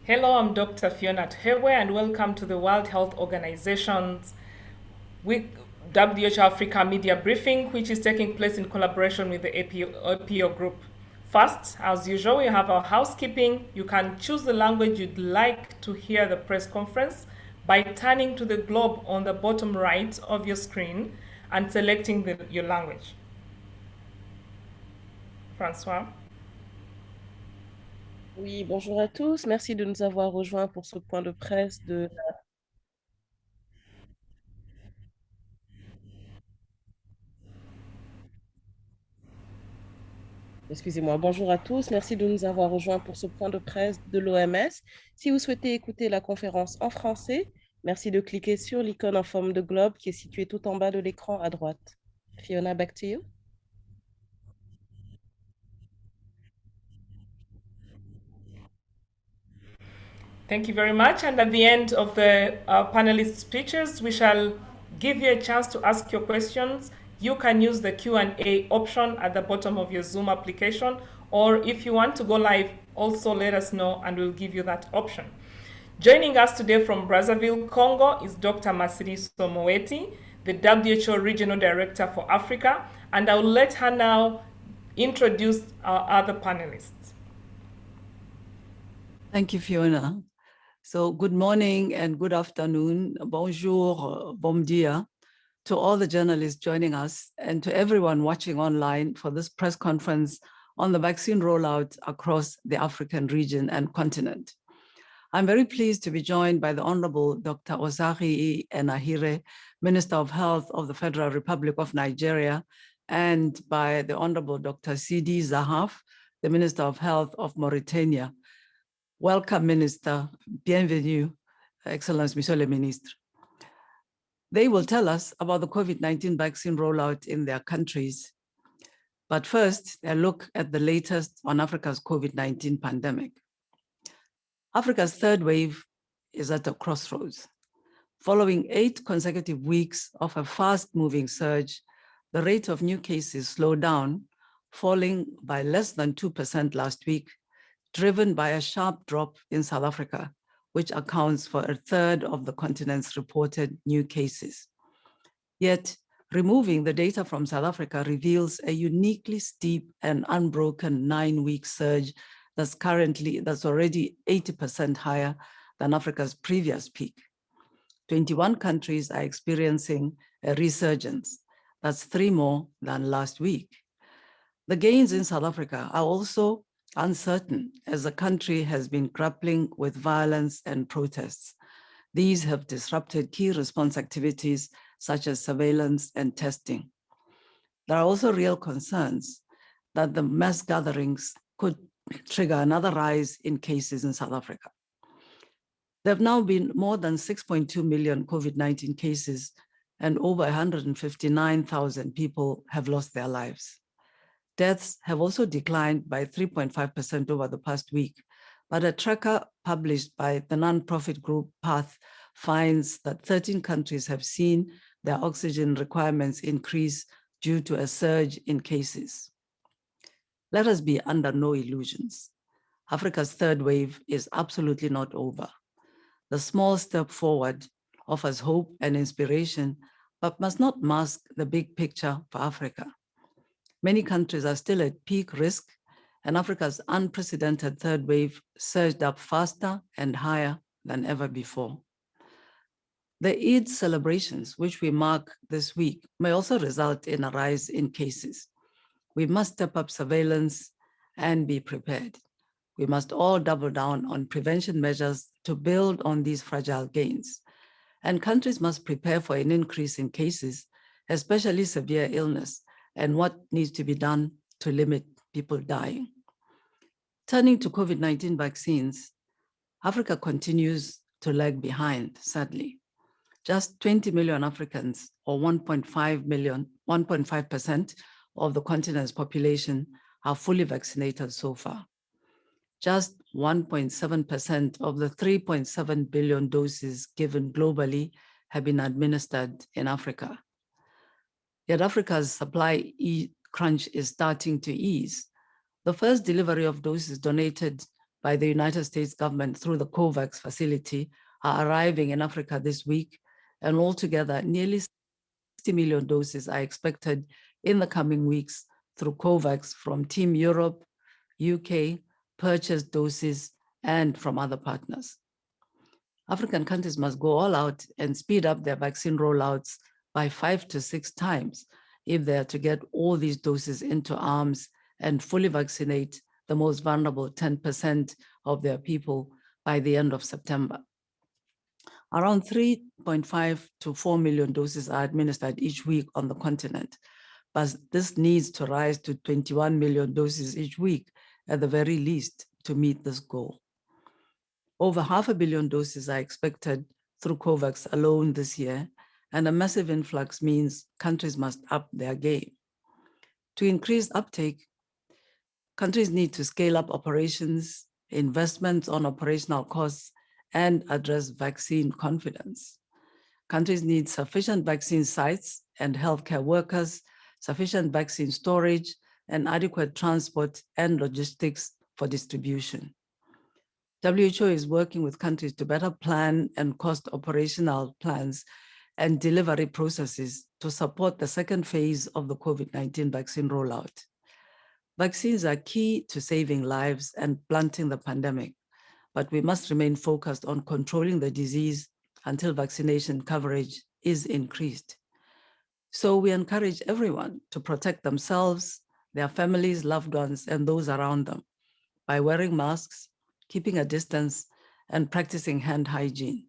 Hello, I'm Dr. Fiona Tewe, and welcome to the World Health Organization's WHO Africa Media Briefing, which is taking place in collaboration with the APO Group. First, as usual, we have our housekeeping. You can choose the language you'd like to hear the press conference by turning to the globe on the bottom right of your screen and selecting your language. Francois? Oui, bonjour à tous. Merci de nous avoir rejoints pour ce point de presse de... Excusez-moi, bonjour à tous. Merci de nous avoir rejoints pour ce point de presse de l'OMS. Si vous souhaitez écouter la conférence en français, merci de cliquer sur l'icône en forme de globe qui est située tout en bas de l'écran à droite. Fiona, back to you. Thank you very much. And at the end of the panelist speeches, we shall give you a chance to ask your questions. You can use the Q&A option at the bottom of your Zoom application, or if you want to go live, also let us know and we'll give you that option. Joining us today from Brazzaville, Congo is Dr. Masiriso Moeti, the WHO Regional Director for Africa, and I will let her now introduce our other panelists. Thank you, Fiona. So good morning and good afternoon, bonjour, bon dia, to all the journalists joining us and to everyone watching online for this press conference on the vaccine rollout across the African region and continent. I'm very pleased to be joined by the Honorable Dr. Osari Enahire, Minister of Health of the Federal Republic of Nigeria, and by the Honorable Dr. Sidi Zahaf, the Minister of Health of Mauritania. Welcome, Minister. Bienvenue, Excellence, Monsieur le Ministre. They will tell us about the COVID-19 vaccine rollout in their countries. But first, a look at the latest on Africa's COVID-19 pandemic. Africa's third wave is at a crossroads. Following 8 consecutive weeks of a fast-moving surge, the rate of new cases slowed down, falling by less than 2% last week, driven by a sharp drop in South Africa, which accounts for a third of the continent's reported new cases. Yet, removing the data from South Africa reveals a uniquely steep and unbroken 9-week surge that's already 80% higher than Africa's previous peak. 21 countries are experiencing a resurgence. That's 3 more than last week. The gains in South Africa are also uncertain as the country has been grappling with violence and protests. These have disrupted key response activities such as surveillance and testing. There are also real concerns that the mass gatherings could trigger another rise in cases in South Africa. There have now been more than 6.2 million COVID-19 cases and over 159,000 people have lost their lives. Deaths have also declined by 3.5% over the past week, but a tracker published by the nonprofit group PATH finds that 13 countries have seen their oxygen requirements increase due to a surge in cases. Let us be under no illusions. Africa's third wave is absolutely not over. The small step forward offers hope and inspiration, but must not mask the big picture for Africa. Many countries are still at peak risk, and Africa's unprecedented third wave surged up faster and higher than ever before. The Eid celebrations, which we mark this week, may also result in a rise in cases. We must step up surveillance and be prepared. We must all double down on prevention measures to build on these fragile gains. And countries must prepare for an increase in cases, especially severe illness, and what needs to be done to limit people dying. Turning to COVID-19 vaccines, Africa continues to lag behind, sadly. Just 20 million Africans, or 1.5% of the continent's population, are fully vaccinated so far. Just 1.7% of the 3.7 billion doses given globally have been administered in Africa. Yet Africa's supply crunch is starting to ease. The first delivery of doses donated by the United States government through the COVAX facility are arriving in Africa this week, and altogether nearly 60 million doses are expected in the coming weeks through COVAX from Team Europe, UK, purchased doses, and from other partners. African countries must go all out and speed up their vaccine rollouts by 5 to 6 times if they are to get all these doses into arms and fully vaccinate the most vulnerable 10% of their people by the end of September. Around 3.5 to 4 million doses are administered each week on the continent, but this needs to rise to 21 million doses each week at the very least to meet this goal. Over 500 million doses are expected through COVAX alone this year, and a massive influx means countries must up their game. To increase uptake, countries need to scale up operations, investments on operational costs, and address vaccine confidence. Countries need sufficient vaccine sites and healthcare workers, sufficient vaccine storage, and adequate transport and logistics for distribution. WHO is working with countries to better plan and cost operational plans and delivery processes to support the second phase of the COVID-19 vaccine rollout. Vaccines are key to saving lives and blunting the pandemic, but we must remain focused on controlling the disease until vaccination coverage is increased. So we encourage everyone to protect themselves, their families, loved ones, and those around them by wearing masks, keeping a distance, and practicing hand hygiene.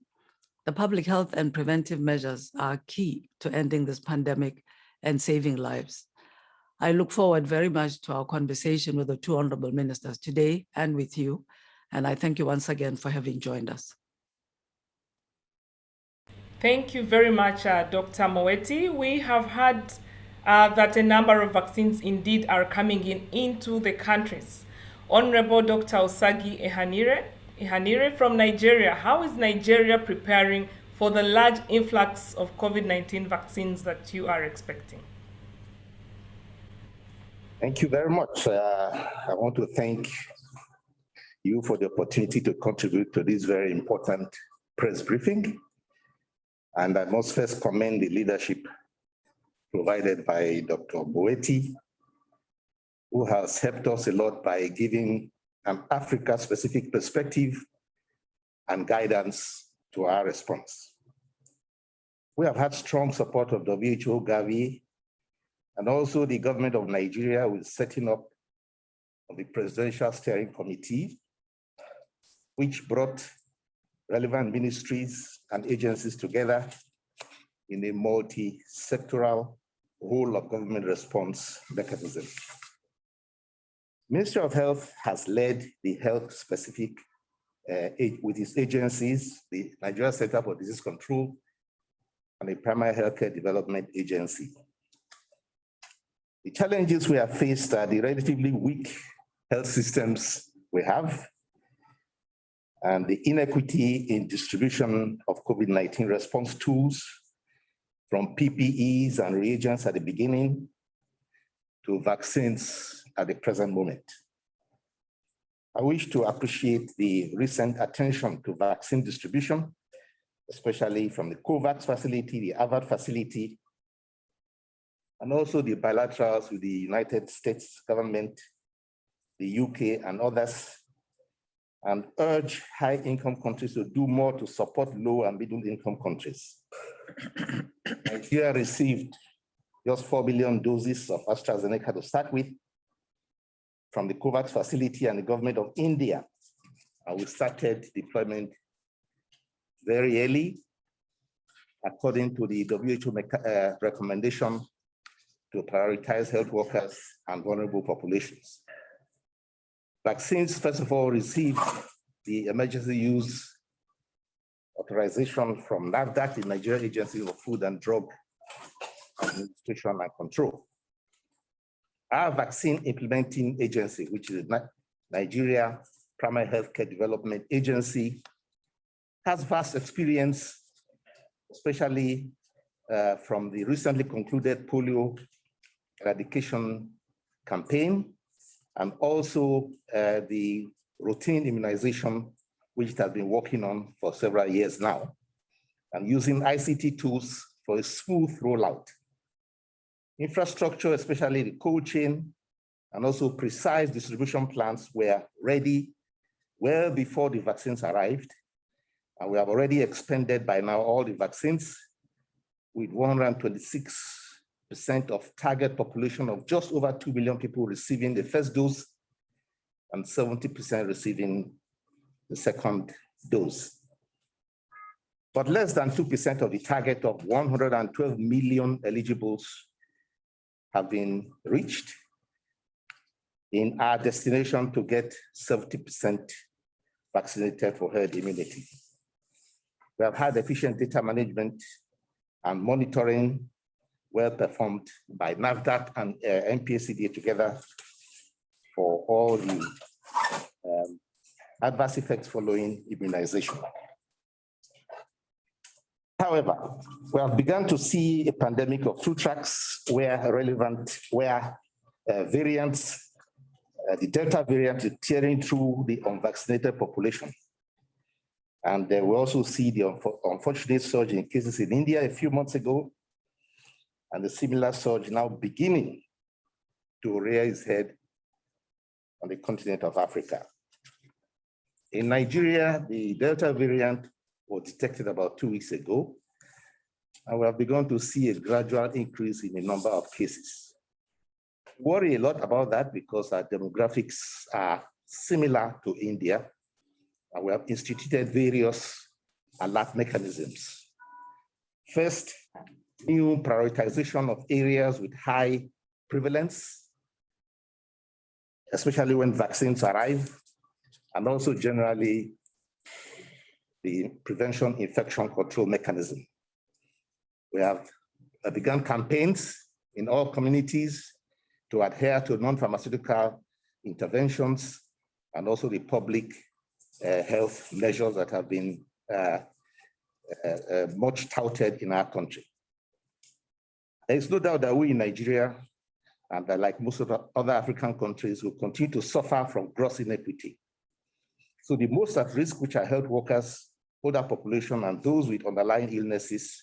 The public health and preventive measures are key to ending this pandemic and saving lives. I look forward very much to our conversation with the two honorable ministers today and with you, and I thank you once again for having joined us. Thank you very much, Dr. Moeti. We have heard that a number of vaccines indeed are coming into the countries. Honorable Dr. Osagi Ehanire from Nigeria, how is Nigeria preparing for the large influx of COVID-19 vaccines that you are expecting? Thank you very much. I want to thank you for the opportunity to contribute to this very important press briefing. And I must first commend the leadership provided by Dr. Moeti, who has helped us a lot by giving an Africa-specific perspective and guidance to our response. We have had strong support of WHO, Gavi, and also the government of Nigeria with setting up of the Presidential Steering Committee, which brought relevant ministries and agencies together in a multi-sectoral whole of government response mechanism. Ministry of Health has led the health-specific with its agencies, the Nigeria Center for Disease Control and the Primary Healthcare Development Agency. The challenges we have faced are the relatively weak health systems we have and the inequity in distribution of COVID-19 response tools, from PPEs and reagents at the beginning to vaccines at the present moment. I wish to appreciate the recent attention to vaccine distribution, especially from the COVAX facility, the Harvard facility, and also the bilaterals with the United States government, the UK, and others, and urge high-income countries to do more to support low and middle-income countries. Nigeria received just 4 billion doses of AstraZeneca to start with from the COVAX facility and the government of India. And we started deployment very early, according to the WHO recommendation to prioritize health workers and vulnerable populations. Vaccines, first of all, received the emergency use authorization from NAFDAC, the Nigeria Agency of Food and Drug Administration and Control. Our vaccine implementing agency, which is the Nigeria Primary Healthcare Development Agency, has vast experience, especially from the recently concluded polio eradication campaign, and also the routine immunization, which it has been working on for several years now, and using ICT tools for a smooth rollout. Infrastructure, especially the cold chain, and also precise distribution plans were ready well before the vaccines arrived. And we have already expended by now all the vaccines, with 126% of target population of just over 2 million people receiving the first dose and 70% receiving the second dose. But less than 2% of the target of 112 million eligibles have been reached in our destination to get 70% vaccinated for herd immunity. We have had efficient data management and monitoring well performed by NAFDAC and NPACDA together for all the adverse effects following immunization. However, we have begun to see a pandemic of flu tracks where relevant, variants, the Delta variant is tearing through the unvaccinated population. And we also see the unfortunate surge in cases in India a few months ago, and the similar surge now beginning to rear its head on the continent of Africa. In Nigeria, the Delta variant was detected about 2 weeks ago, and we have begun to see a gradual increase in the number of cases. We worry a lot about that because our demographics are similar to India, and we have instituted various alert mechanisms. First, new prioritization of areas with high prevalence, especially when vaccines arrive, and also generally the prevention infection control mechanism. We have begun campaigns in all communities to adhere to non-pharmaceutical interventions and also the public health measures that have been much touted in our country. There is no doubt that we in Nigeria, and like most of the other African countries, will continue to suffer from gross inequity. So the most at risk, which are health workers, older population, and those with underlying illnesses,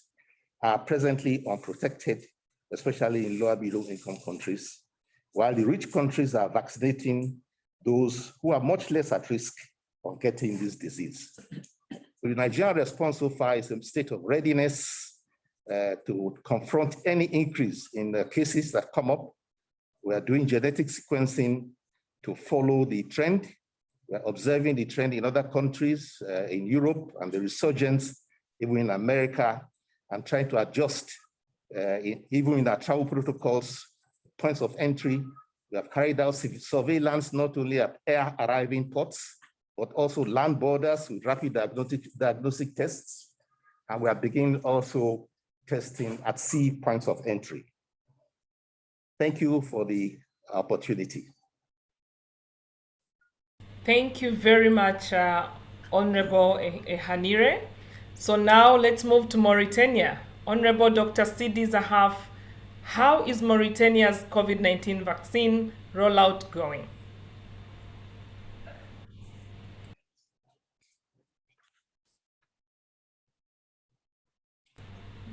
are presently unprotected, especially in lower middle income countries, while the rich countries are vaccinating those who are much less at risk of getting this disease. So the Nigerian response so far is a state of readiness to confront any increase in the cases that come up. We are doing genetic sequencing to follow the trend. We're observing the trend in other countries, in Europe, and the resurgence even in America, and trying to adjust even in our travel protocols, points of entry. We have carried out surveillance not only at air arriving ports, but also land borders with rapid diagnostic tests. And we are beginning also testing at sea points of entry. Thank you for the opportunity. Thank you very much, Honorable Ehanire. So now let's move to Mauritania. Honorable Dr. Sidi Zahaf, how is Mauritania's COVID-19 vaccine rollout going?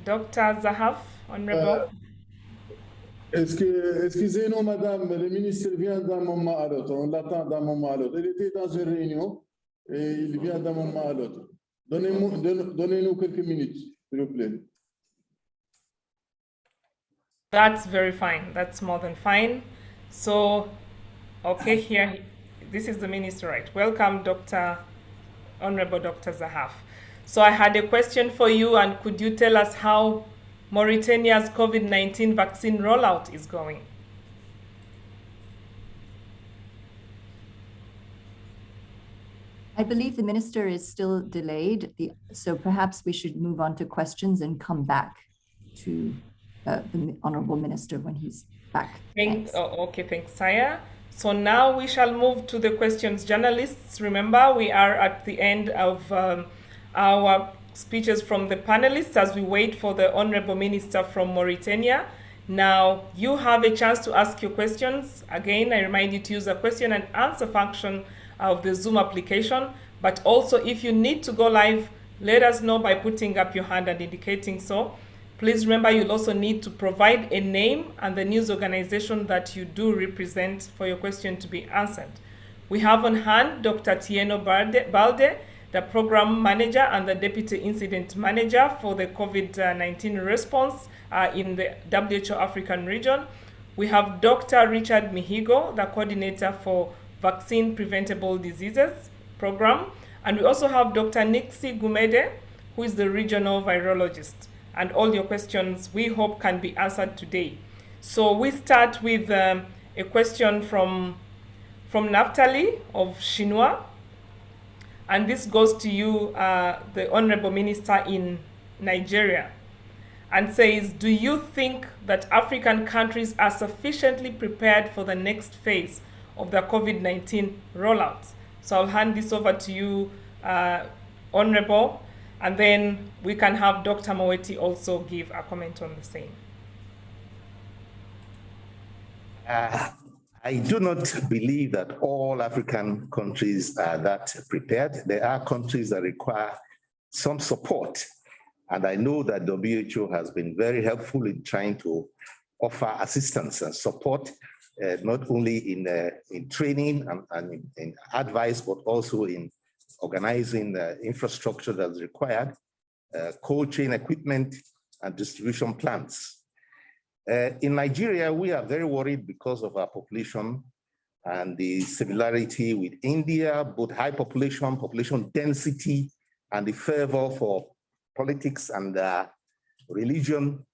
Dr. Zahaf, Honorable. Excusez-nous, madame, le ministre vient d'un moment à l'autre. On l'attend d'un moment à l'autre. Il était dans une réunion et il vient d'un moment à l'autre. Donnez-nous quelques minutes, s'il vous plaît. That's very fine. That's more than fine. So, okay, here, this is the minister, right? Welcome, Honorable Dr. Zahaf. So I had a question for you, and could you tell us how Mauritania's COVID-19 vaccine rollout is going? I believe the minister is still delayed, so perhaps we should move on to questions and come back to the Honorable Minister when he's back. Okay, thanks, Saya. So now we shall move to the questions. Journalists, remember, we are at the end of our speeches from the panelists as we wait for the Honorable Minister from Mauritania. Now, you have a chance to ask your questions. Again, I remind you to use the question and answer function of the Zoom application. But also, if you need to go live, let us know by putting up your hand and indicating so. Please remember, you'll also need to provide a name and the news organization that you do represent for your question to be answered. We have on hand Dr. Tieno Balde, the Program Manager and the Deputy Incident Manager for the COVID-19 response in the WHO African region. We have Dr. Richard Mihigo, the Coordinator for Vaccine Preventable Diseases Program. And we also have Dr. Nixie Gumede, who is the Regional Virologist. And all your questions, we hope, can be answered today. So we start with a question from Naftali of Shinwa. And this goes to you, the Honorable Minister in Nigeria, and says, do you think that African countries are sufficiently prepared for the next phase of the COVID-19 rollout? So I'll hand this over to you, Honorable, and then we can have Dr. Moeti also give a comment on the same. I do not believe that all African countries are that prepared. There are countries that require some support. And I know that WHO has been very helpful in trying to offer assistance and support, not only in training and in advice, but also in organizing the infrastructure that's required, cold chain equipment, and distribution plans. In Nigeria, we are very worried because of our population and the similarity with India, both high population density, and the fervor for politics and religion,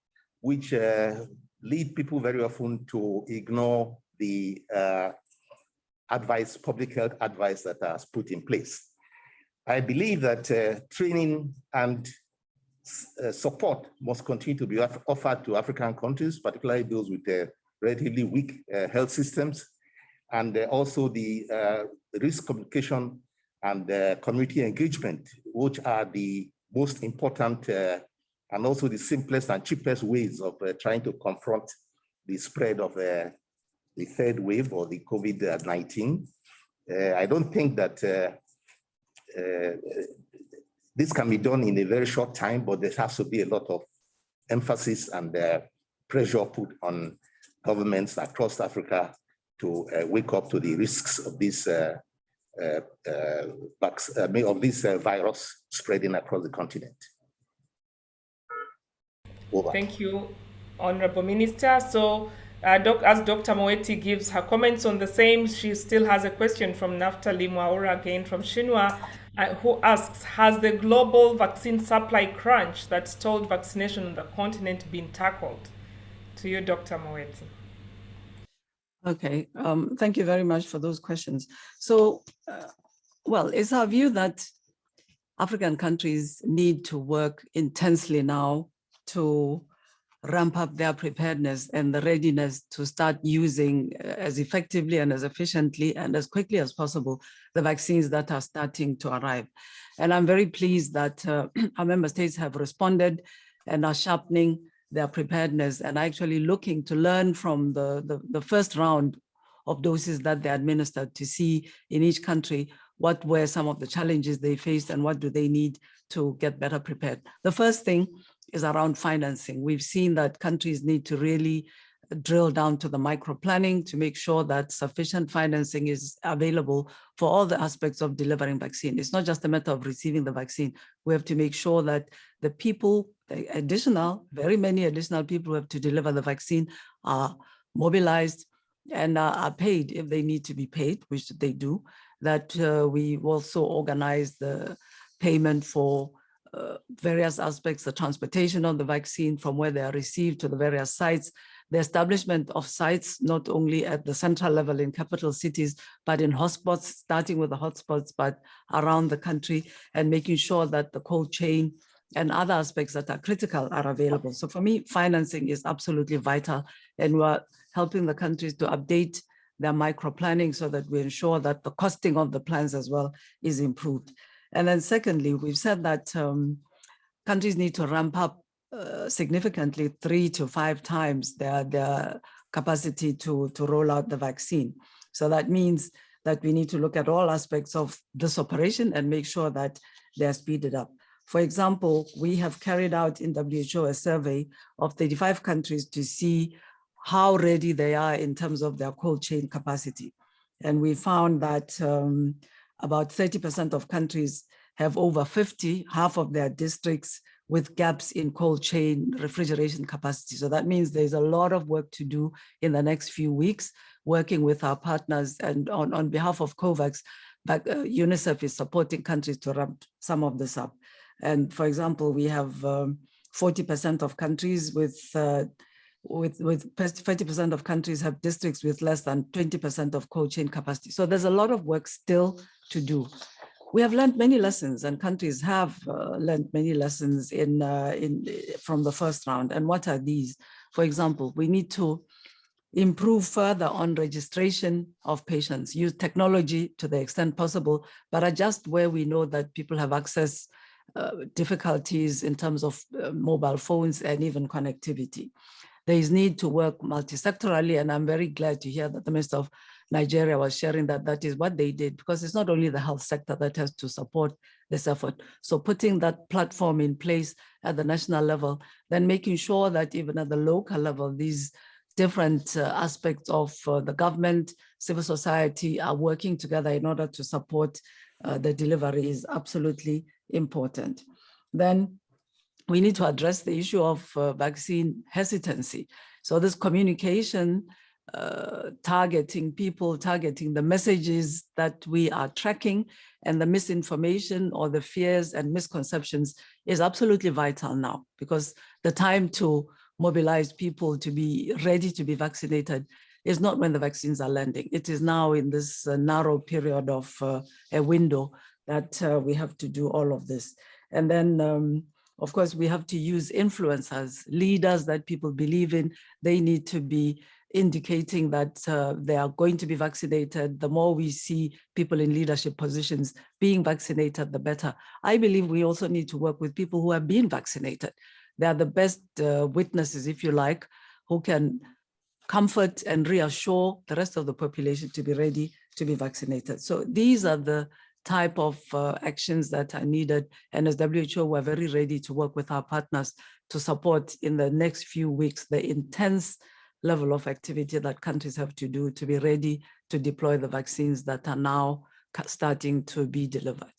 which lead people very often to ignore the public health advice that is put in place. I believe that training and support must continue to be offered to African countries, particularly those with relatively weak health systems, and also the risk communication and community engagement, which are the most important and also the simplest and cheapest ways of trying to confront the spread of the third wave or the COVID-19. I don't think that this can be done in a very short time, but there has to be a lot of emphasis and pressure put on governments across Africa to wake up to the risks of this virus spreading across the continent. Over. Thank you, Honorable Minister. So as Dr. Moeti gives her comments on the same, she still has a question from Naftali Mwaura, again from Shinwa, who asks, has the global vaccine supply crunch that stalled vaccination on the continent been tackled? To you, Dr. Moeti. Okay, thank you very much for those questions. So, well, it's our view that African countries need to work intensely now to ramp up their preparedness and the readiness to start using as effectively and as efficiently and as quickly as possible the vaccines that are starting to arrive. And I'm very pleased that our member states have responded and are sharpening their preparedness and actually looking to learn from the first round of doses that they administered to see in each country what were some of the challenges they faced and what do they need to get better prepared. The first thing is around financing. We've seen that countries need to really drill down to the micro planning to make sure that sufficient financing is available for all the aspects of delivering vaccine. It's not just a matter of receiving the vaccine. We have to make sure that the people, very many additional people who have to deliver the vaccine are mobilized and are paid if they need to be paid, which they do, that we also organize the payment for various aspects, the transportation of the vaccine from where they are received to the various sites, the establishment of sites, not only at the central level in capital cities, but in hotspots, starting with the hotspots, but around the country, and making sure that the cold chain and other aspects that are critical are available. So for me, financing is absolutely vital, and we're helping the countries to update their micro planning so that we ensure that the costing of the plans as well is improved. And then secondly, we've said that countries need to ramp up significantly 3 to 5 times their capacity to roll out the vaccine. So that means that we need to look at all aspects of this operation and make sure that they are speeded up. For example, we have carried out in WHO a survey of 35 countries to see how ready they are in terms of their cold chain capacity. And we found that about 30% of countries have over 50, half of their districts with gaps in cold chain refrigeration capacity. So that means there's a lot of work to do in the next few weeks, working with our partners, and on behalf of COVAX, UNICEF is supporting countries to ramp some of this up. And for example, we have 40% of countries with 30% of countries have districts with less than 20% of cold chain capacity. So there's a lot of work still to do. We have learned many lessons, and countries have learned many lessons from the first round. And what are these? For example, we need to improve further on registration of patients, use technology to the extent possible, but adjust where we know that people have access difficulties in terms of mobile phones and even connectivity. There is need to work multi-sectorally, and I'm very glad to hear that the Minister of Nigeria was sharing that that is what they did, because it's not only the health sector that has to support this effort. So putting that platform in place at the national level, then making sure that even at the local level, these different aspects of the government, civil society are working together in order to support the delivery is absolutely important. Then we need to address the issue of vaccine hesitancy. So this communication, targeting people, targeting the messages that we are tracking, and the misinformation or the fears and misconceptions is absolutely vital now, because the time to mobilize people to be ready to be vaccinated is not when the vaccines are landing. It is now in this narrow period of a window that we have to do all of this. And then, of course, we have to use influencers, leaders that people believe in. They need to be indicating that they are going to be vaccinated. The more we see people in leadership positions being vaccinated, the better. I believe we also need to work with people who have been vaccinated. They are the best witnesses, if you like, who can comfort and reassure the rest of the population to be ready to be vaccinated. So these are the type of actions that are needed. And as WHO, we're very ready to work with our partners to support in the next few weeks the intense level of activity that countries have to do to be ready to deploy the vaccines that are now starting to be delivered.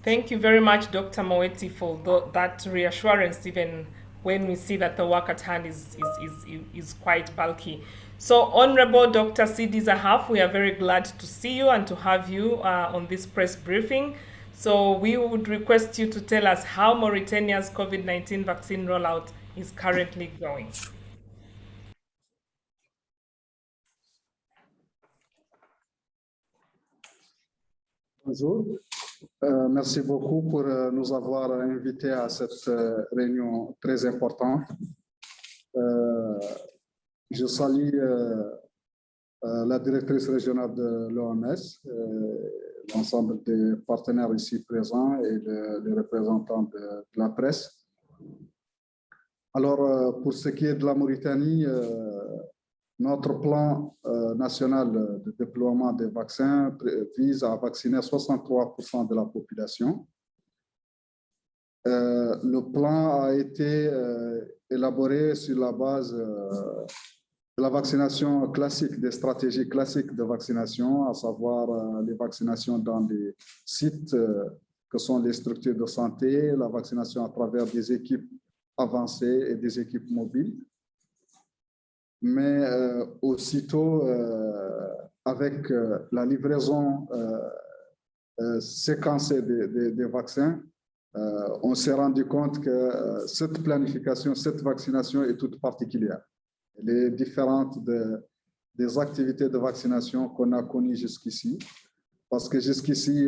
Thank you very much, Dr. Moeti, for that reassurance, even when we see that the work at hand is quite bulky. So, Honorable Dr. Sidi Zahaf, we are very glad to see you and to have you on this press briefing. So we would request you to tell us how Mauritania's COVID-19 vaccine rollout is currently going. Bonjour. Merci beaucoup pour nous avoir invités à cette réunion très importante. Je salue la directrice régionale de l'OMS, l'ensemble des partenaires ici présents et les représentants de la presse. Alors, pour ce qui est de la Mauritanie, notre plan national de déploiement des vaccins vise à vacciner 63% de la population. Le plan a été élaboré sur la base de la vaccination classique, des stratégies classiques de vaccination, à savoir les vaccinations dans les sites que sont les structures de santé, la vaccination à travers des équipes avancées et des équipes mobiles. Mais aussitôt, avec la livraison séquencée des vaccins, on s'est rendu compte que cette planification, cette vaccination est toute particulière. Elle est différente des activités de vaccination qu'on a connues jusqu'ici, parce que jusqu'ici,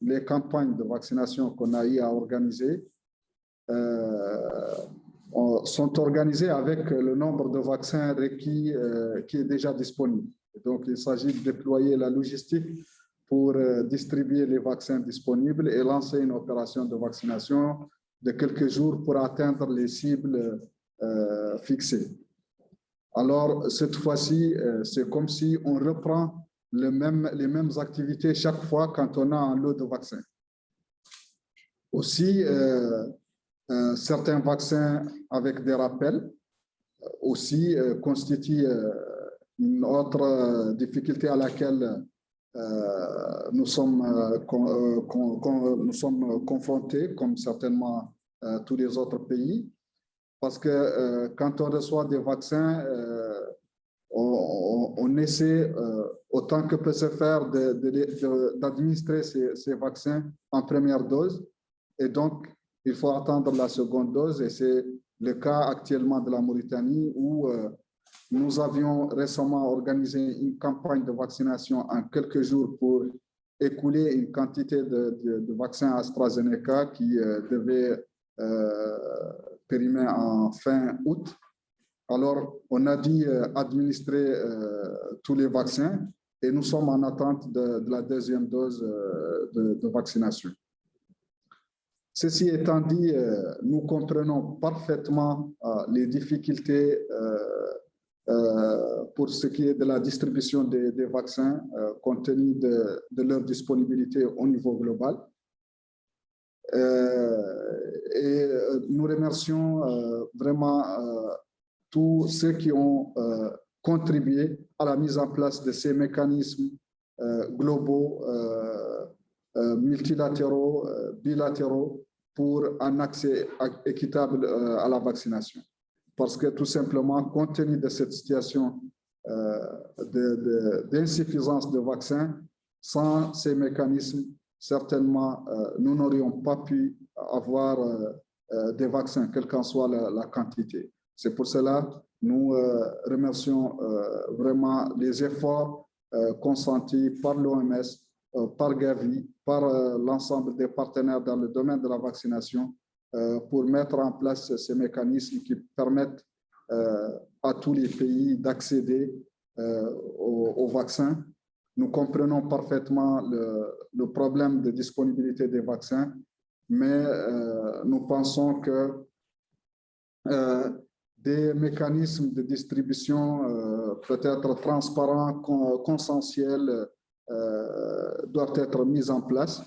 les campagnes de vaccination qu'on a eu à organiser sont organisées avec le nombre de vaccins requis qui est déjà disponible. Et donc, il s'agit de déployer la logistique pour distribuer les vaccins disponibles et lancer une opération de vaccination de quelques jours pour atteindre les cibles fixées. Alors, cette fois-ci, c'est comme si on reprend les mêmes activités chaque fois quand on a un lot de vaccins. Aussi, certains vaccins avec des rappels aussi constituent une autre difficulté à laquelle nous sommes confrontés, comme certainement tous les autres pays, parce que quand on reçoit des vaccins, on essaie autant que peut se faire d'administrer ces vaccins en première dose, et donc il faut attendre la seconde dose, et c'est le cas actuellement de la Mauritanie où nous avions récemment organisé une campagne de vaccination en quelques jours pour écouler une quantité de vaccins AstraZeneca qui devait périmer en fin août. Alors, on a dû administrer tous les vaccins et nous sommes en attente de la deuxième dose de vaccination. Ceci étant dit, nous comprenons parfaitement les difficultés pour ce qui est de la distribution des vaccins, compte tenu de leur disponibilité au niveau global. Et nous remercions vraiment tous ceux qui ont contribué à la mise en place de ces mécanismes globaux, multilatéraux, bilatéraux, pour un accès équitable à la vaccination. Parce que tout simplement, compte tenu de cette situation d'insuffisance de vaccins, sans ces mécanismes, certainement, nous n'aurions pas pu avoir des vaccins, quelle qu'en soit la quantité. C'est pour cela que nous remercions vraiment les efforts consentis par l'OMS, par Gavi, par l'ensemble des partenaires dans le domaine de la vaccination pour mettre en place ces mécanismes qui permettent à tous les pays d'accéder aux vaccins. Nous comprenons parfaitement le problème de disponibilité des vaccins, mais nous pensons que des mécanismes de distribution peut-être transparents, consensuels, doivent être mis en place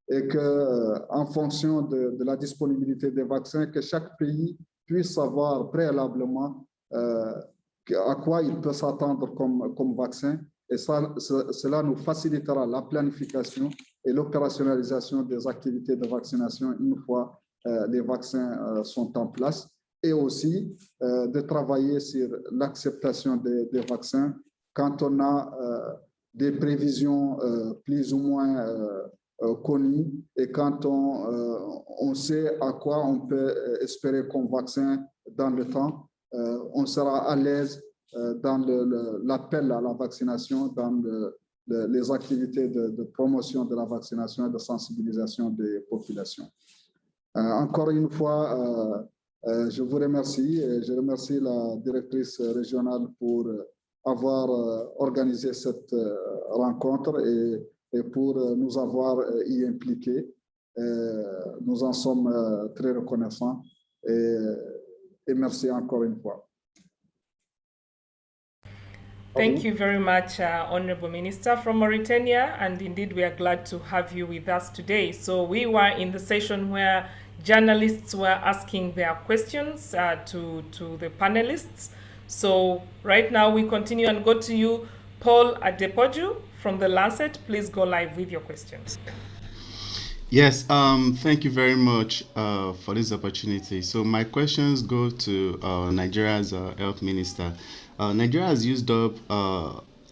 et qu'en fonction de la disponibilité des vaccins, que chaque pays puisse savoir préalablement à quoi il peut s'attendre comme vaccin. Et cela nous facilitera la planification et l'opérationnalisation des activités de vaccination une fois les vaccins sont en place, et aussi de travailler sur l'acceptation des vaccins quand on a des prévisions plus ou moins connues et quand on sait à quoi on peut espérer comme vaccin dans le temps, on sera à l'aise dans l'appel à la vaccination, dans les activités de promotion de la vaccination et de sensibilisation des populations. Encore une fois, je vous remercie et je remercie la directrice régionale pour avoir organisé cette rencontre et pour nous avoir y impliqués. Nous en sommes très reconnaissants et merci encore une fois. Thank you very much, Honorable Minister from Mauritania, and indeed we are glad to have you with us today. So we were in the session where journalists were asking their questions to the panelists. So right now we continue and go to you, Paul Adepoju from The Lancet. Please go live with your questions. Yes, thank you very much for this opportunity. So my questions go to Nigeria's health minister. Nigeria has used up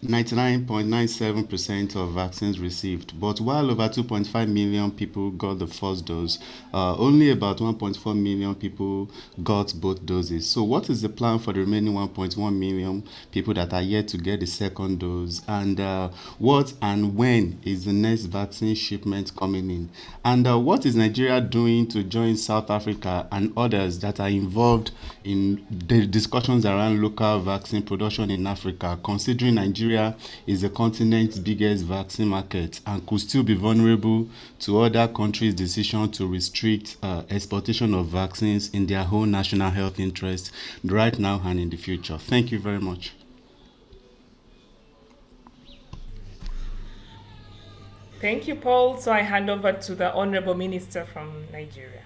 99.97% of vaccines received, but while over 2.5 million people got the first dose, only about 1.4 million people got both doses. So what is the plan for the remaining 1.1 million people that are yet to get the second dose? And what and when is the next vaccine shipment coming in? And what is Nigeria doing to join South Africa and others that are involved in the discussions around local vaccine production in Africa, considering Nigeria is the continent's biggest vaccine market and could still be vulnerable to other countries' decision to restrict exportation of vaccines in their own national health interest right now and in the future? Thank you very much. Thank you, Paul. So I hand over to the Honorable Minister from Nigeria.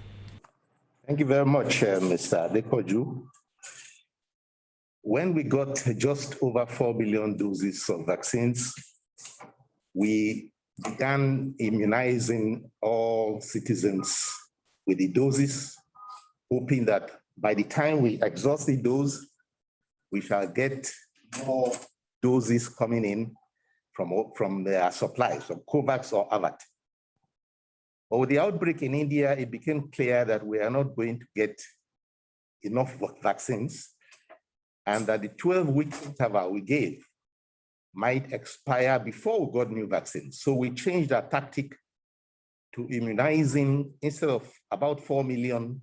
Thank you very much, Mr. Adekoju. When we got just over 4 billion doses of vaccines, we began immunizing all citizens with the doses, hoping that by the time we exhaust the dose, we shall get more doses coming in from their supplies, from COVAX or AVAT. But with the outbreak in India, it became clear that we are not going to get enough vaccines, and that the 12-week interval we gave might expire before we got new vaccines. So we changed our tactic to immunizing, instead of about 4 million,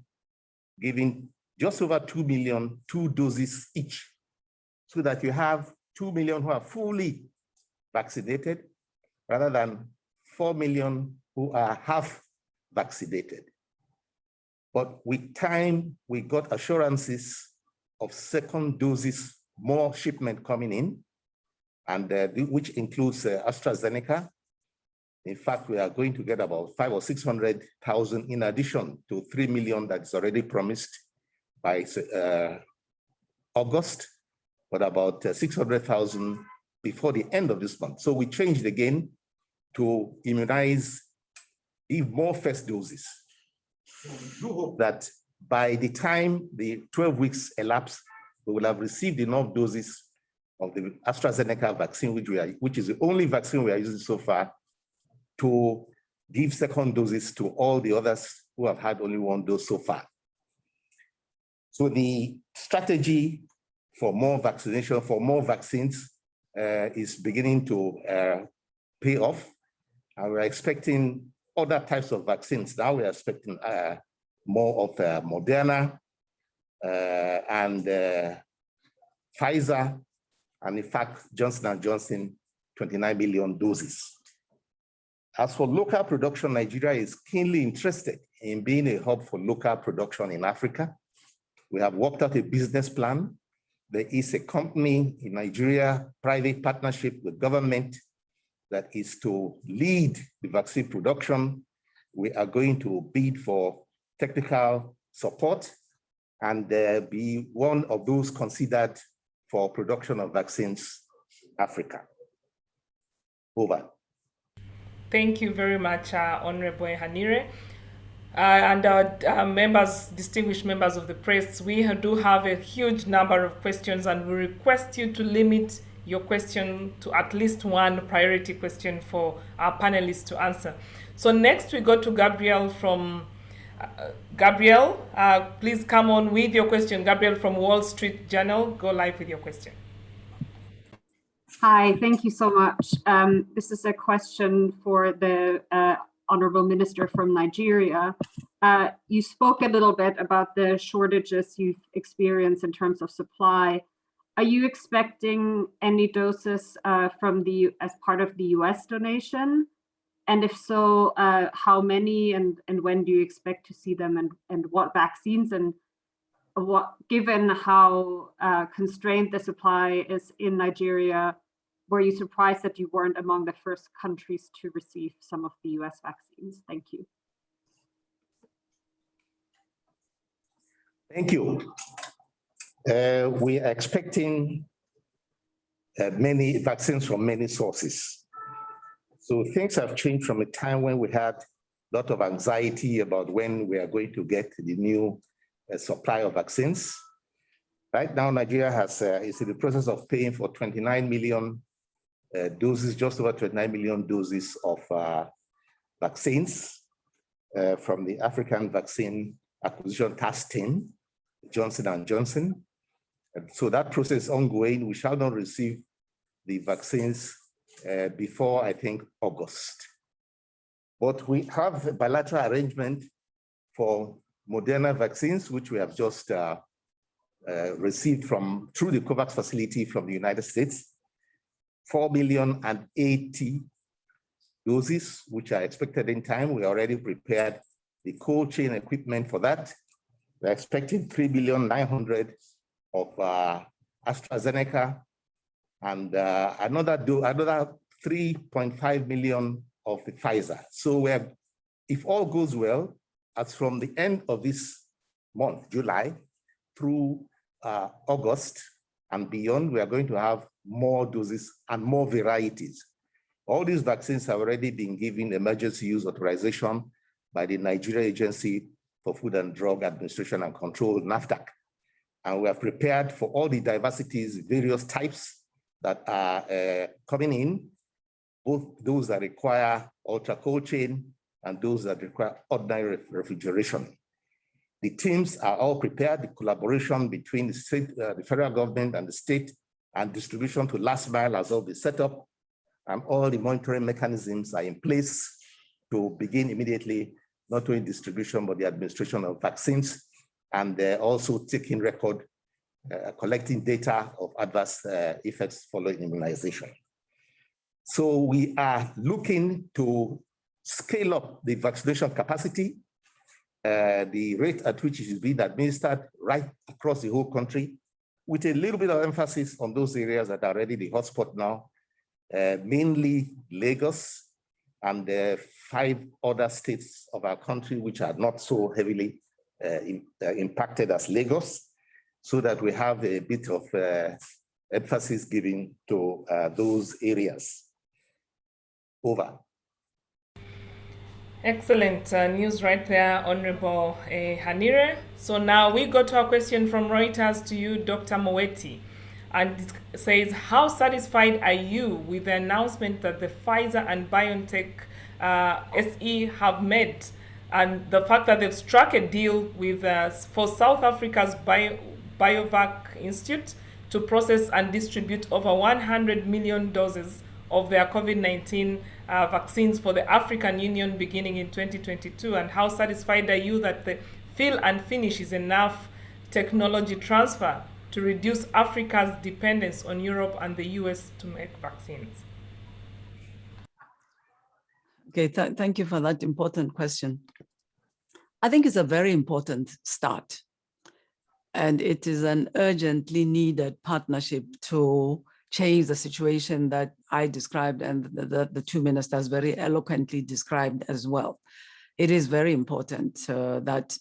giving just over 2 million, 2 doses each, so that you have 2 million who are fully vaccinated rather than 4 million who are half vaccinated. But with time, we got assurances of second doses, more shipment coming in, and which includes AstraZeneca. In fact, we are going to get about 500,000 or 600,000 in addition to 3 million that's already promised by August, but about 600,000 before the end of this month. So we changed again to immunize, give more first doses. We do hope that by the time the 12 weeks elapse, we will have received enough doses of the AstraZeneca vaccine, which is the only vaccine we are using so far, to give second doses to all the others who have had only one dose so far. So the strategy for more vaccination, for more vaccines is beginning to pay off. And we're expecting other types of vaccines. Now we're expecting more of Moderna and Pfizer, and in fact, Johnson & Johnson, 29 million doses. As for local production, Nigeria is keenly interested in being a hub for local production in Africa. We have worked out a business plan. There is a company in Nigeria, private partnership with government, that is to lead the vaccine production. We are going to bid for technical support and be one of those considered for production of vaccines, Africa. Over. Thank you very much, Honorable Hanire. And our members, distinguished members of the press, we do have a huge number of questions, and we request you to limit your question to at least one priority question for our panelists to answer. So next we go to Gabriel from, Gabriel, please come on with your question. Gabriel from Wall Street Journal, go live with your question. Hi, thank you so much. This is a question for the Honorable Minister from Nigeria. You spoke a little bit about the shortages you've experienced in terms of supply. Are you expecting any doses from as part of the US donation? And if so, how many and when do you expect to see them, and what vaccines, and given how constrained the supply is in Nigeria, were you surprised that you weren't among the first countries to receive some of the US vaccines? Thank you. Thank you. We are expecting many vaccines from many sources. So things have changed from a time when we had a lot of anxiety about when we are going to get the new supply of vaccines. Right now, Nigeria is in the process of paying for 29 million doses, just over 29 million doses of vaccines from the African Vaccine Acquisition Task Team, Johnson & Johnson. And so that process is ongoing. We shall not receive the vaccines before, I think, August. But we have a bilateral arrangement for Moderna vaccines, which we have just received through the COVAX facility from the United States. 4,080,000 doses, which are expected in time. We already prepared the cold chain equipment for that. We're expecting 3,900,000 of AstraZeneca, and another 3.5 million of the Pfizer. So if all goes well, as from the end of this month, July, through August and beyond, we are going to have more doses and more varieties. All these vaccines have already been given emergency use authorization by the Nigeria Agency for Food and Drug Administration and Control, NAFDAC. And we are prepared for all the diversities, various types that are coming in, both those that require ultra cold chain and those that require ordinary refrigeration. The teams are all prepared. The collaboration between the state, the federal government and the state, and distribution to last mile has all been set up, and all the monitoring mechanisms are in place to begin immediately, not only distribution, but the administration of vaccines, and also taking record, collecting data of adverse effects following immunization. So we are looking to scale up the vaccination capacity, the rate at which it is being administered right across the whole country, with a little bit of emphasis on those areas that are already the hotspot now, mainly Lagos and 5 other states of our country which are not so heavily impacted as Lagos, so that we have a bit of emphasis given to those areas. Over. Excellent news right there, Honorable Hanire. So now we go to a question from Reuters to you, Dr. Moeti. And it says, how satisfied are you with the announcement that the Pfizer and BioNTech SE have made, and the fact that they've struck a deal with for South Africa's Biovac Institute to process and distribute over 100 million doses of their COVID-19 vaccines for the African Union beginning in 2022? And how satisfied are you that the fill and finish is enough technology transfer to reduce Africa's dependence on Europe and the US to make vaccines? Okay, thank you for that important question. I think it's a very important start, and it is an urgently needed partnership to change the situation that I described and the 2 ministers very eloquently described as well. It is very important that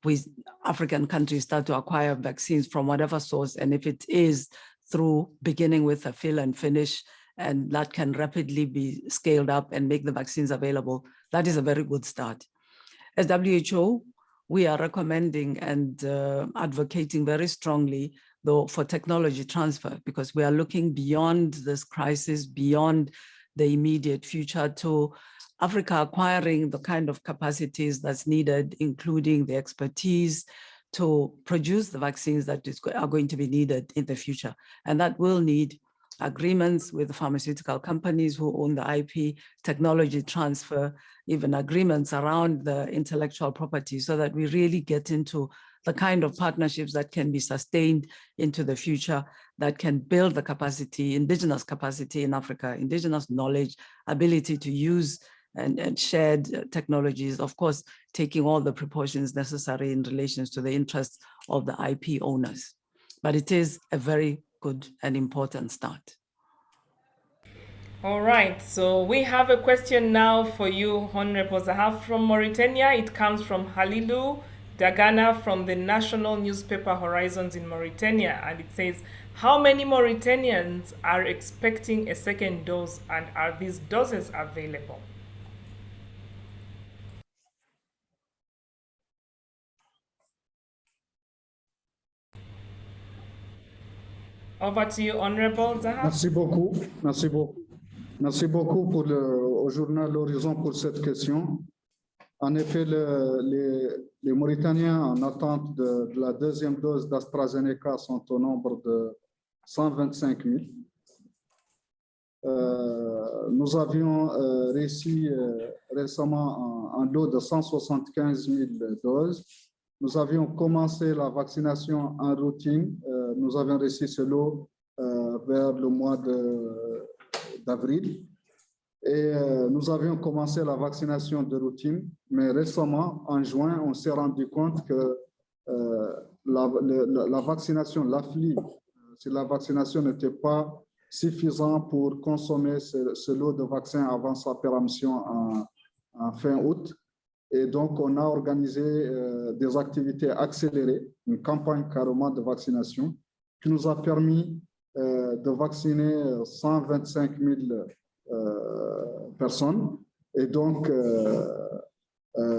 we African countries start to acquire vaccines from whatever source, and if it is through beginning with a fill and finish, and that can rapidly be scaled up and make the vaccines available, that is a very good start. As WHO, we are recommending and advocating very strongly, though, for technology transfer, because we are looking beyond this crisis, beyond the immediate future, to Africa acquiring the kind of capacities that's needed, including the expertise to produce the vaccines that are going to be needed in the future. And that will need agreements with the pharmaceutical companies who own the IP, technology transfer, even agreements around the intellectual property, so that we really get into the kind of partnerships that can be sustained into the future, that can build the capacity, indigenous capacity in Africa, indigenous knowledge, ability to use and shared technologies, of course, taking all the precautions necessary in relation to the interests of the IP owners. But it is a very good and important start. All right, so we have a question now for you, Honorable Zahaf, from Mauritania. It comes from Halilu Dagana from the national newspaper Horizons in Mauritania, and it says, how many Mauritanians are expecting a second dose, and are these doses available? Over to you, Honorable Zahaf. Merci beaucoup. Merci beaucoup. Merci beaucoup au journal L'Horizon pour cette question. En effet, les Mauritaniens en attente de la deuxième dose d'AstraZeneca sont au nombre de 125 000. Nous avions réussi récemment un lot de 175 000 doses. Nous avions commencé la vaccination en routine. Nous avions reçu ce lot vers le mois d'avril. Et nous avions commencé la vaccination de routine, mais récemment, en juin, on s'est rendu compte que la vaccination, l'affli, si la vaccination n'était pas suffisant pour consommer ce lot de vaccins avant sa péremption en fin août. Et donc, on a organisé des activités accélérées, une campagne carrément de vaccination qui nous a permis de vacciner 125 000 personnes. Et donc,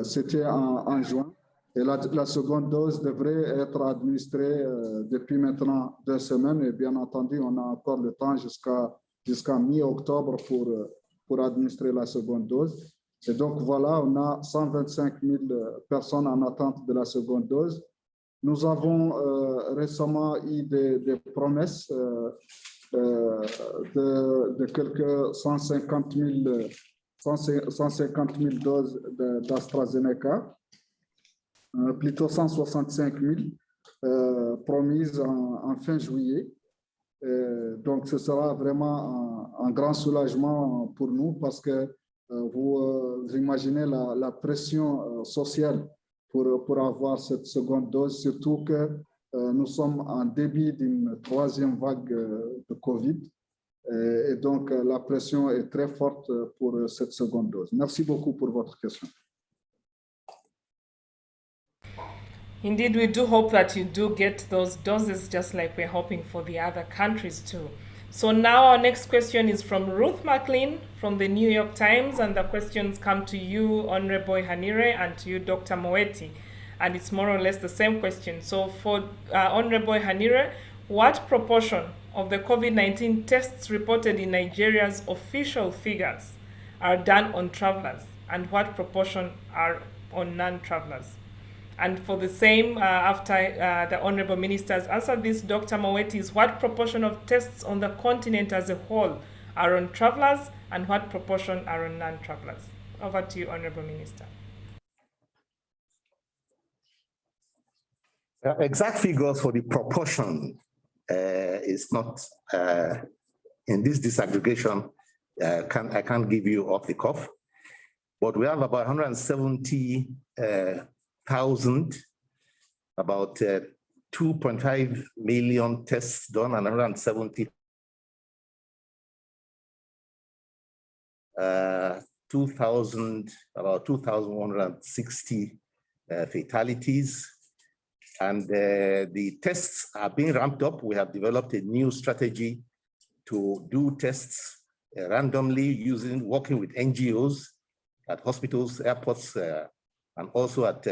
c'était en juin. Et la seconde dose devrait être administrée depuis maintenant 2 semaines. Et bien entendu, on a encore le temps jusqu'à mi-octobre pour administrer la seconde dose. Et donc, voilà, on a 125 000 personnes en attente de la seconde dose. Nous avons récemment eu des promesses de quelques 150 000 doses d'AstraZeneca, plutôt 165 000 promises en fin juillet. Donc, ce sera vraiment un grand soulagement pour nous parce que vous imaginez la pression sociale pour avoir cette seconde dose, surtout que nous sommes en début d'une 3e vague de Covid. Et donc, la pression est très forte pour cette seconde dose. Merci beaucoup pour votre question. Indeed, we do hope that you do get those doses, just like we're hoping for the other countries too. So now our next question is from Ruth McLean from the New York Times, and the questions come to you, Honorable Hanire, and to you, Dr. Moeti. And it's more or less the same question. So for Honorable Hanire, what proportion of the COVID-19 tests reported in Nigeria's official figures are done on travelers, and what proportion are on non-travelers? And for the same, after the Honorable Minister has answered this, Dr. Moeti, is what proportion of tests on the continent as a whole are on travelers, and what proportion are on non-travelers? Over to you, Honorable Minister. Exact figures for the proportion is not in this disaggregation. I can't give you off the cuff, but we have about 170,000, about 2.5 million tests done, and 170 about 2,160 fatalities. And the tests are being ramped up. We have developed a new strategy to do tests randomly working with NGOs at hospitals, airports, and also at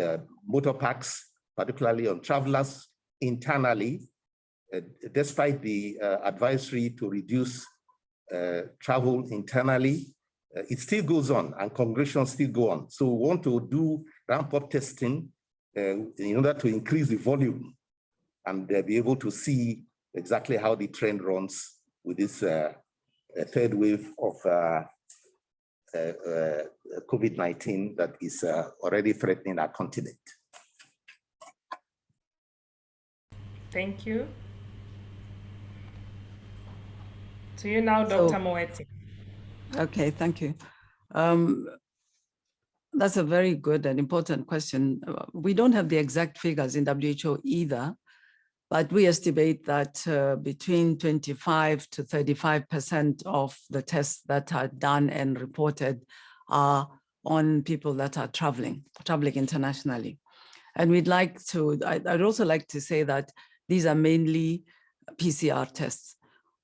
motor parks, particularly on travelers internally, despite the advisory to reduce travel internally. It still goes on, and congregations still go on. So we want to ramp up testing in order to increase the volume and be able to see exactly how the trend runs with this third wave of COVID-19 that is already threatening our continent. Thank you. To you now, Dr. Moeti. Okay, thank you. That's a very good and important question. We don't have the exact figures in WHO either, but we estimate that between 25 to 35% of the tests that are done and reported are on people that are traveling internationally. And I'd also like to say that these are mainly PCR tests.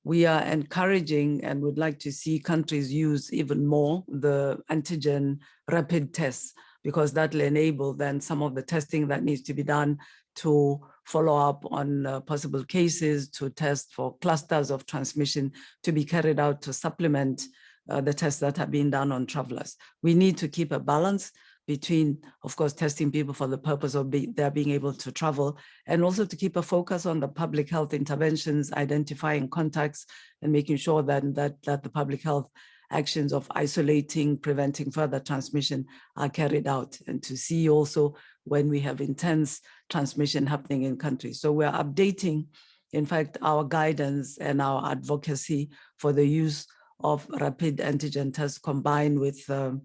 We are encouraging and would like to see countries use even more the antigen rapid tests, because that will enable then some of the testing that needs to be done to follow up on possible cases, to test for clusters of transmission to be carried out to supplement the tests that are being done on travelers. We need to keep a balance between, of course, testing people for the purpose of their being able to travel, and also to keep a focus on the public health interventions, identifying contacts, and making sure that the public health actions of isolating, preventing further transmission are carried out, and to see also when we have intense transmission happening in countries. So we're updating, in fact, our guidance and our advocacy for the use of rapid antigen tests combined with the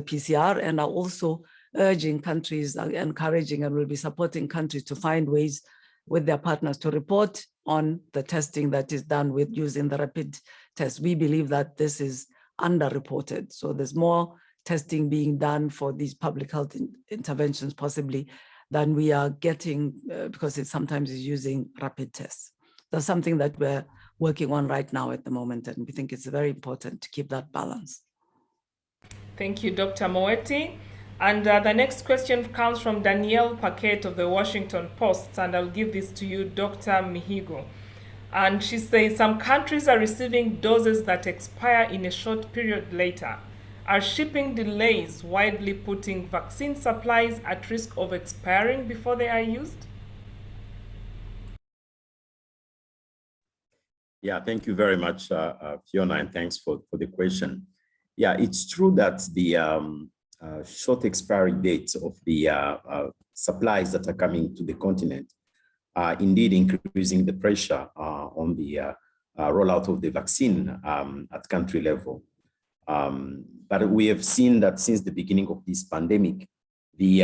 PCR, and are also urging countries, encouraging, and will be supporting countries to find ways with their partners to report on the testing that is done with using the rapid test. We believe that this is underreported. So there's more testing being done for these public health interventions possibly than we are getting because it sometimes is using rapid tests. That's something that we're working on right now at the moment, and we think it's very important to keep that balance. Thank you, Dr. Moeti. And the next question comes from Danielle Paquette of the Washington Post, and I'll give this to you, Dr. Mihigo. And she says, some countries are receiving doses that expire in a short period later. Are shipping delays widely putting vaccine supplies at risk of expiring before they are used? Yeah, thank you very much, Fiona, and thanks for the question. Yeah, it's true that the short expiry dates of the supplies that are coming to the continent are indeed increasing the pressure on the rollout of the vaccine at country level. But we have seen that since the beginning of this pandemic, the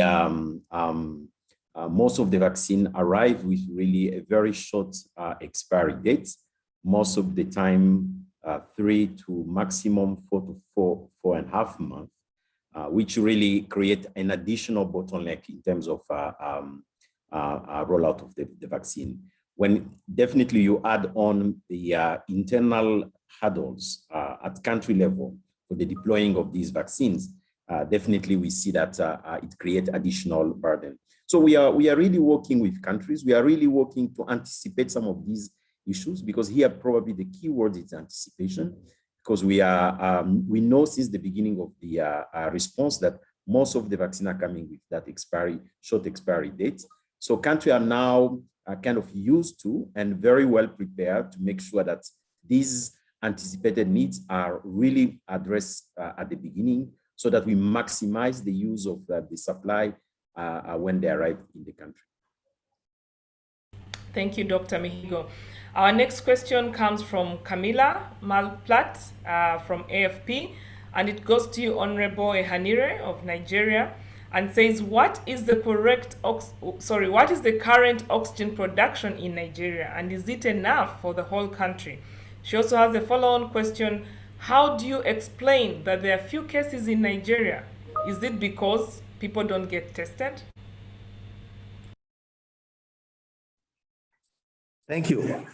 most of the vaccine arrive with really a very short expiry dates. Most of the time, 3 to maximum 4 to 4.5 months, which really create an additional bottleneck in terms of rollout of the vaccine. When definitely you add on the internal hurdles at country level for the deploying of these vaccines, definitely we see that it creates additional burden. So we are really working with countries. We are really working to anticipate some of these issues, because here probably the key word is anticipation, because we know since the beginning of the response that most of the vaccine are coming with that short expiry dates. So countries are now kind of used to and very well prepared to make sure that these anticipated needs are really addressed at the beginning, so that we maximize the use of the supply when they arrive in the country. Thank you, Dr. Mihigo. Our next question comes from Camila Malplat from AFP, and it goes to you, Honorable Ehanire of Nigeria, and says, what is the current oxygen production in Nigeria, and is it enough for the whole country? She also has a follow-on question. How do you explain that there are few cases in Nigeria? Is it because people don't get tested? Thank you.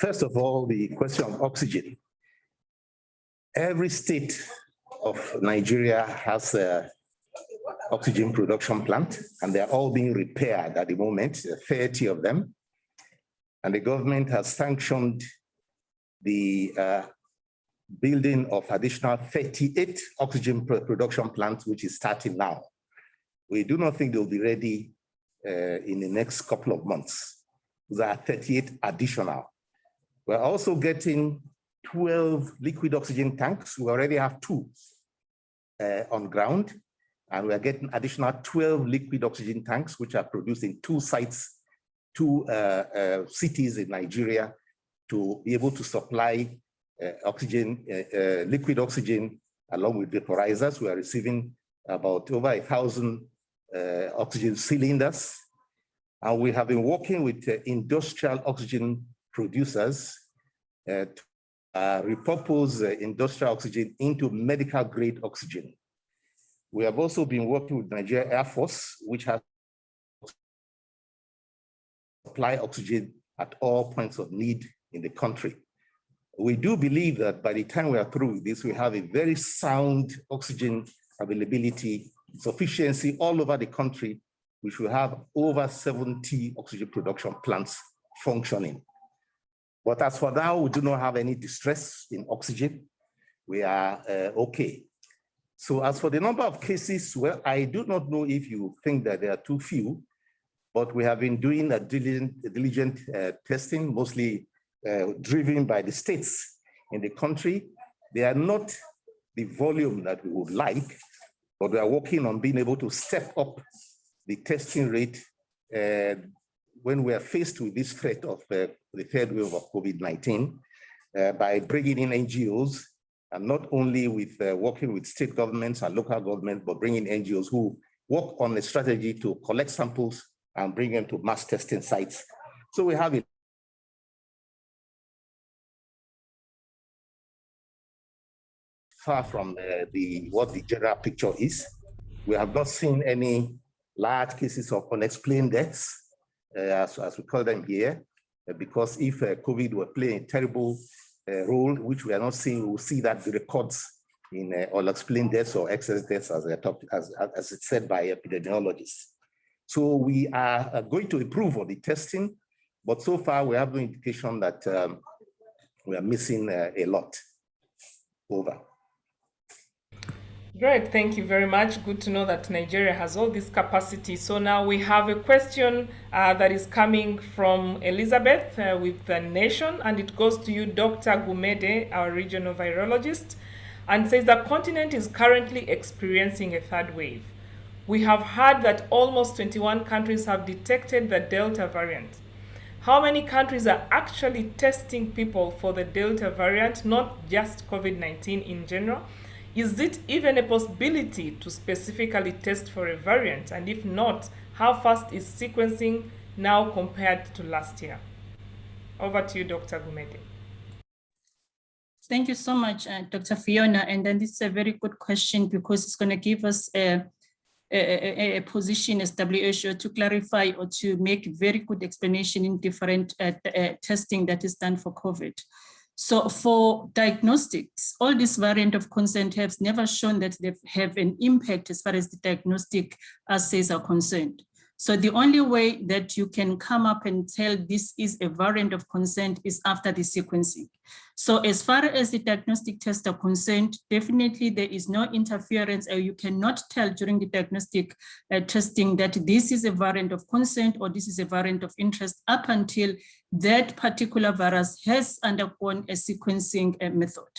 First of all, the question of oxygen. Every state of Nigeria has an oxygen production plant, and they're all being repaired at the moment, 30 of them. And the government has sanctioned the building of additional 38 oxygen production plants, which is starting now. We do not think they'll be ready in the next couple of months. There are 38 additional. We're also getting 12 liquid oxygen tanks. We already have 2 on ground, and we're getting additional 12 liquid oxygen tanks, which are produced in 2 sites, 2 cities in Nigeria, to be able to supply oxygen, liquid oxygen, along with vaporizers. We are receiving about over 1,000 oxygen cylinders. And we have been working with industrial oxygen producers to repurpose industrial oxygen into medical grade oxygen. We have also been working with Nigeria Air Force, which has supply oxygen at all points of need in the country. We do believe that by the time we are through with this, we have a very sound oxygen availability, sufficiency all over the country, which will have over 70 oxygen production plants functioning. But as for now, we do not have any distress in oxygen. We are okay. So as for the number of cases, well, I do not know if you think that there are too few, but we have been doing a diligent testing, mostly driven by the states in the country. They are not the volume that we would like, but we are working on being able to step up the testing rate when we are faced with this threat of the 3rd wave of COVID-19 by bringing in NGOs, and not only with working with state governments and local governments, but bringing NGOs who work on a strategy to collect samples and bring them to mass testing sites. So we have it. Far from what the general picture is. We have not seen any large cases of unexplained deaths, as we call them here, because if COVID were playing a terrible role, which we are not seeing, we'll see that the records in unexplained deaths or excess deaths, as it's said by epidemiologists. So we are going to improve on the testing, but so far we have no indication that we are missing a lot. Over. Great, thank you very much. Good to know that Nigeria has all this capacity. So now we have a question that is coming from Elizabeth with The Nation, and it goes to you, Dr. Gumede, our regional virologist, and says the continent is currently experiencing a third wave. We have heard that almost 21 countries have detected the Delta variant. How many countries are actually testing people for the Delta variant, not just COVID-19 in general? Is it even a possibility to specifically test for a variant? And if not, how fast is sequencing now compared to last year? Over to you, Dr. Gumede. Thank you so much, Dr. Fiona. And then this is a very good question because it's going to give us a position as WHO to clarify or to make very good explanation in different testing that is done for COVID. So for diagnostics, all this variant of concern has never shown that they have an impact as far as the diagnostic assays are concerned. So the only way that you can come up and tell this is a variant of concern is after the sequencing. So as far as the diagnostic tests are concerned, definitely there is no interference, or you cannot tell during the diagnostic testing that this is a variant of concern or this is a variant of interest up until that particular virus has undergone a sequencing method.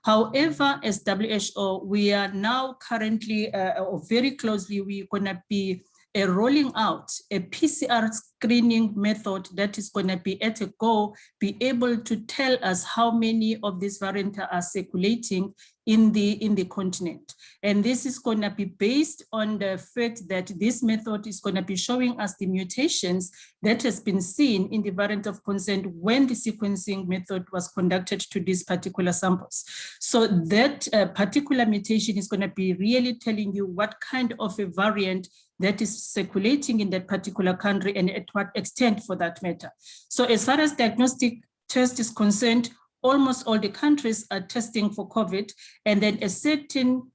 However, as WHO, we are now currently, or very closely, we're gonna be rolling out a PCR screening method that is going to be at a go, be able to tell us how many of these variants are circulating in the continent. And this is going to be based on the fact that this method is going to be showing us the mutations that has been seen in the variant of concern when the sequencing method was conducted to these particular samples. So that particular mutation is going to be really telling you what kind of a variant that is circulating in that particular country and at what extent for that matter. So as far as diagnostic test is concerned, almost all the countries are testing for COVID, and then a certain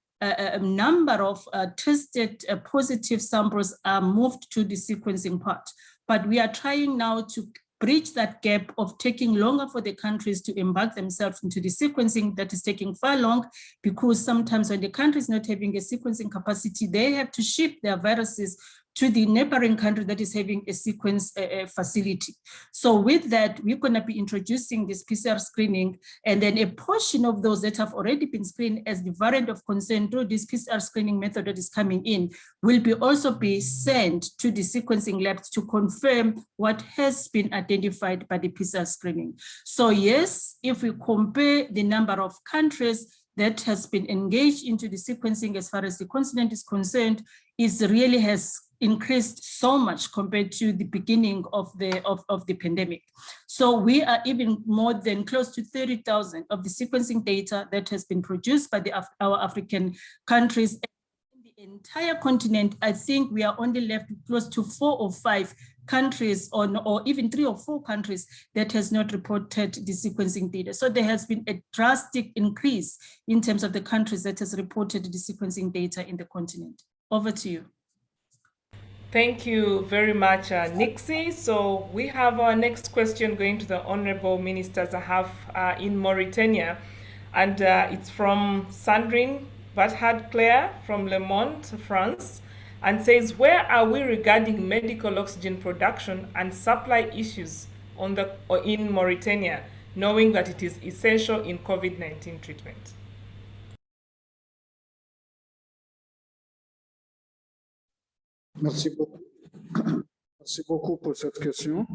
number of tested positive samples are moved to the sequencing part. But we are trying now to bridge that gap of taking longer for the countries to embark themselves into the sequencing that is taking far long, because sometimes when the country is not having a sequencing capacity, they have to ship their viruses to the neighboring country that is having a sequence facility. So with that, we're going to be introducing this PCR screening, and then a portion of those that have already been screened as the variant of concern through this PCR screening method that is coming in will be also be sent to the sequencing labs to confirm what has been identified by the PCR screening. So yes, if we compare the number of countries that has been engaged into the sequencing as far as the continent is concerned, it really has increased so much compared to the beginning of the pandemic. So we are even more than close to 30,000 of the sequencing data that has been produced by our African countries. In the entire continent, I think we are only left close to 4 or 5 countries or even 3 or 4 countries that has not reported the sequencing data. So there has been a drastic increase in terms of the countries that has reported the sequencing data in the continent. Over to you. Thank you very much, Nixie. So we have our next question going to the Honorable Minister Zahaf in Mauritania. And it's from Sandrine Vathad-Claire from Le Monde, France, and says, where are we regarding medical oxygen production and supply issues in Mauritania, knowing that it is essential in COVID-19 treatment? Merci beaucoup. Merci beaucoup pour cette question.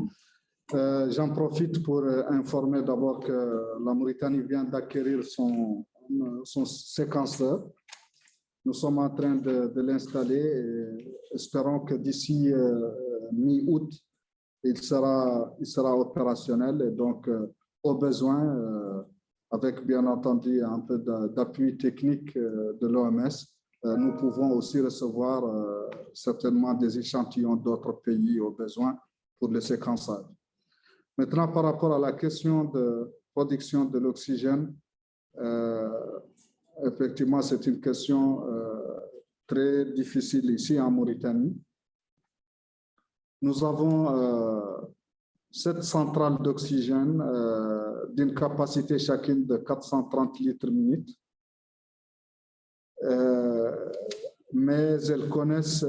J'en profite pour informer d'abord que la Mauritanie vient d'acquérir son séquenceur. Nous sommes en train de l'installer et espérons que d'ici mi-août, il sera opérationnel. Et donc, au besoin, avec bien entendu un peu d'appui technique de l'OMS, nous pouvons aussi recevoir certainement des échantillons d'autres pays au besoin pour le séquençage. Maintenant, par rapport à la question de production de l'oxygène, effectivement, c'est une question très difficile ici en Mauritanie. Nous avons 7 centrales d'oxygène d'une capacité chacune de 430 litres minute. Mais elles connaissent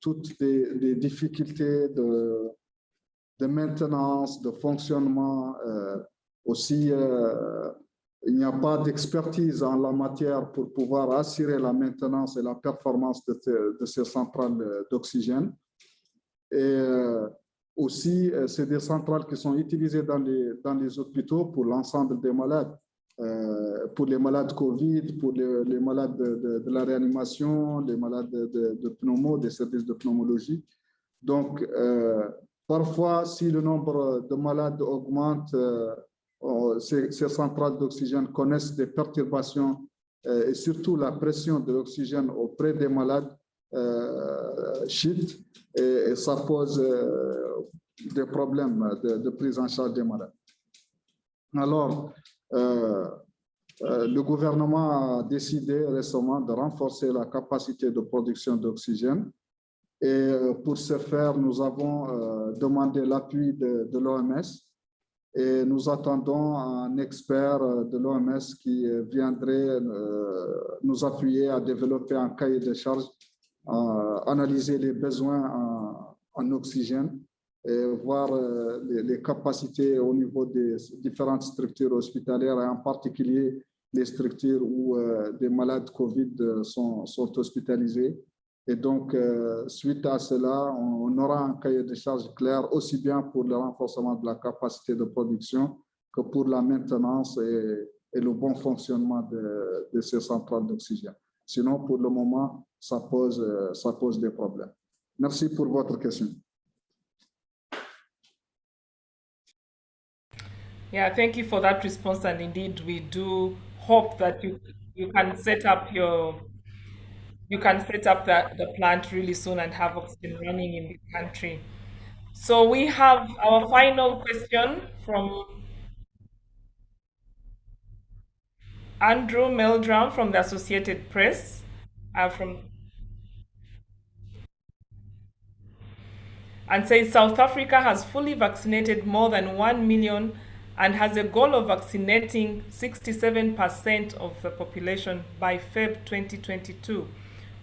toutes des difficultés de maintenance, de fonctionnement. Aussi, il n'y a pas d'expertise en la matière pour pouvoir assurer la maintenance et la performance de ces centrales d'oxygène. Et aussi, c'est des centrales qui sont utilisées dans les hôpitaux pour l'ensemble des malades. Pour les malades Covid, pour les malades de la réanimation, les malades de pneumo, des services de pneumologie. Donc, parfois, si le nombre de malades augmente, ces centrales d'oxygène connaissent des perturbations et surtout la pression de l'oxygène auprès des malades chute et ça pose des problèmes de prise en charge des malades. Alors, le gouvernement a décidé récemment de renforcer la capacité de production d'oxygène et pour ce faire, nous avons demandé l'appui de l'OMS et nous attendons un expert de l'OMS qui viendrait nous appuyer à développer un cahier de charges, analyser les besoins en oxygène et voir les capacités au niveau des différentes structures hospitalières, et en particulier les structures où des malades Covid sont hospitalisés. Et donc, suite à cela, on aura un cahier de charges clair, aussi bien pour le renforcement de la capacité de production que pour la maintenance et le bon fonctionnement de ces centrales d'oxygène. Sinon, pour le moment, ça pose des problèmes. Merci pour votre question. Yeah, thank you for that response. And indeed, we do hope that you can set up the plant really soon and have oxygen running in the country. So we have our final question from Andrew Meldrum from the Associated Press. And says South Africa has fully vaccinated more than 1 million and has a goal of vaccinating 67% of the population by Feb 2022.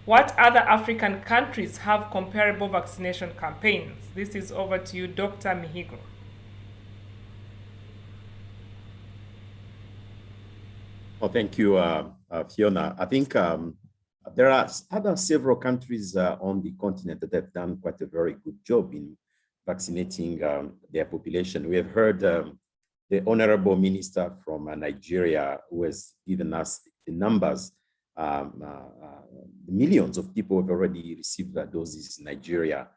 What other African countries have comparable vaccination campaigns? This is over to you, Dr. Mihigo. Oh, thank you, Fiona. I think there are several countries on the continent that have done quite a very good job in vaccinating their population. We have heard the Honorable Minister from Nigeria, who has given us the numbers. Millions of people have already received their doses in Nigeria.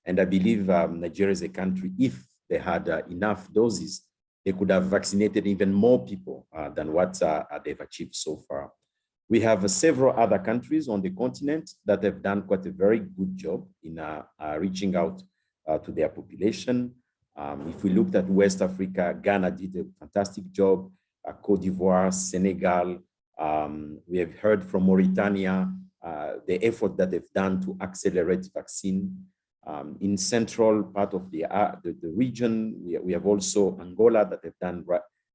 And I believe Nigeria is a country, if they had enough doses, they could have vaccinated even more people than what they've achieved so far. We have several other countries on the continent that have done quite a very good job in reaching out to their population. If we looked at West Africa, Ghana did a fantastic job, Cote d'Ivoire, Senegal. We have heard from Mauritania, the effort that they've done to accelerate vaccine. In central part of the region, we have also Angola that have done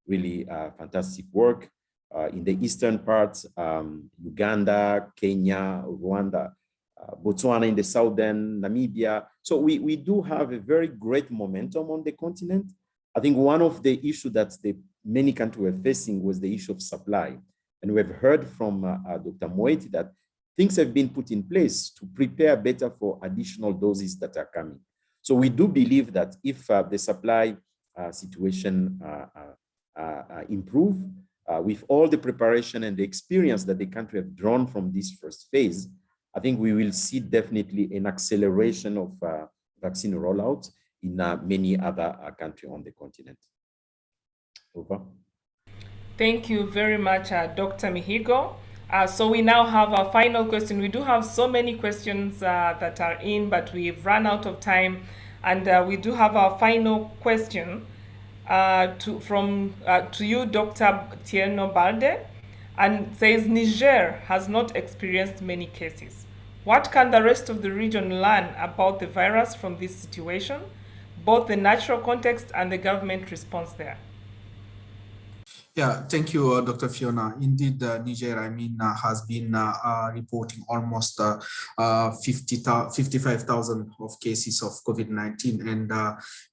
really fantastic work. In the eastern part, Uganda, Kenya, Rwanda, Botswana in the southern, Namibia. So we do have a very great momentum on the continent. I think one of the issues that many countries were facing was the issue of supply. And we've heard from Dr. Moeti that things have been put in place to prepare better for additional doses that are coming. So we do believe that if the supply situation improve, with all the preparation and the experience that the country have drawn from this first phase, I think we will see definitely an acceleration of vaccine rollout in many other countries on the continent. Over. Thank you very much, Dr. Mihigo. So we now have our final question. We do have so many questions that are in, but we've run out of time. And we do have our final question to you, Dr. Tierno Balde, and says Niger has not experienced many cases. What can the rest of the region learn about the virus from this situation, both the natural context and the government response there? Yeah, thank you, Dr. Fiona. Indeed, Niger, has been reporting almost 55,000 of cases of COVID-19, and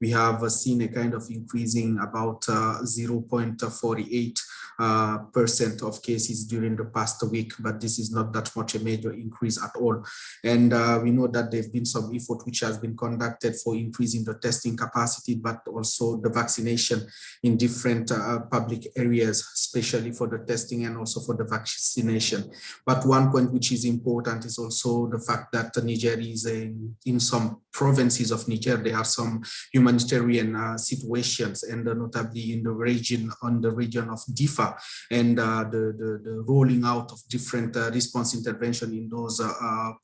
we have seen a kind of increasing about 0.48% of cases during the past week, but this is not that much a major increase at all. And we know that there have been some effort which has been conducted for increasing the testing capacity, but also the vaccination in different public areas, especially for the testing and also for the vaccination. But one point which is important is also the fact that Niger is in some provinces of Niger, there are some humanitarian situations, and notably in the region, of Difa, and the rolling out of different response intervention in those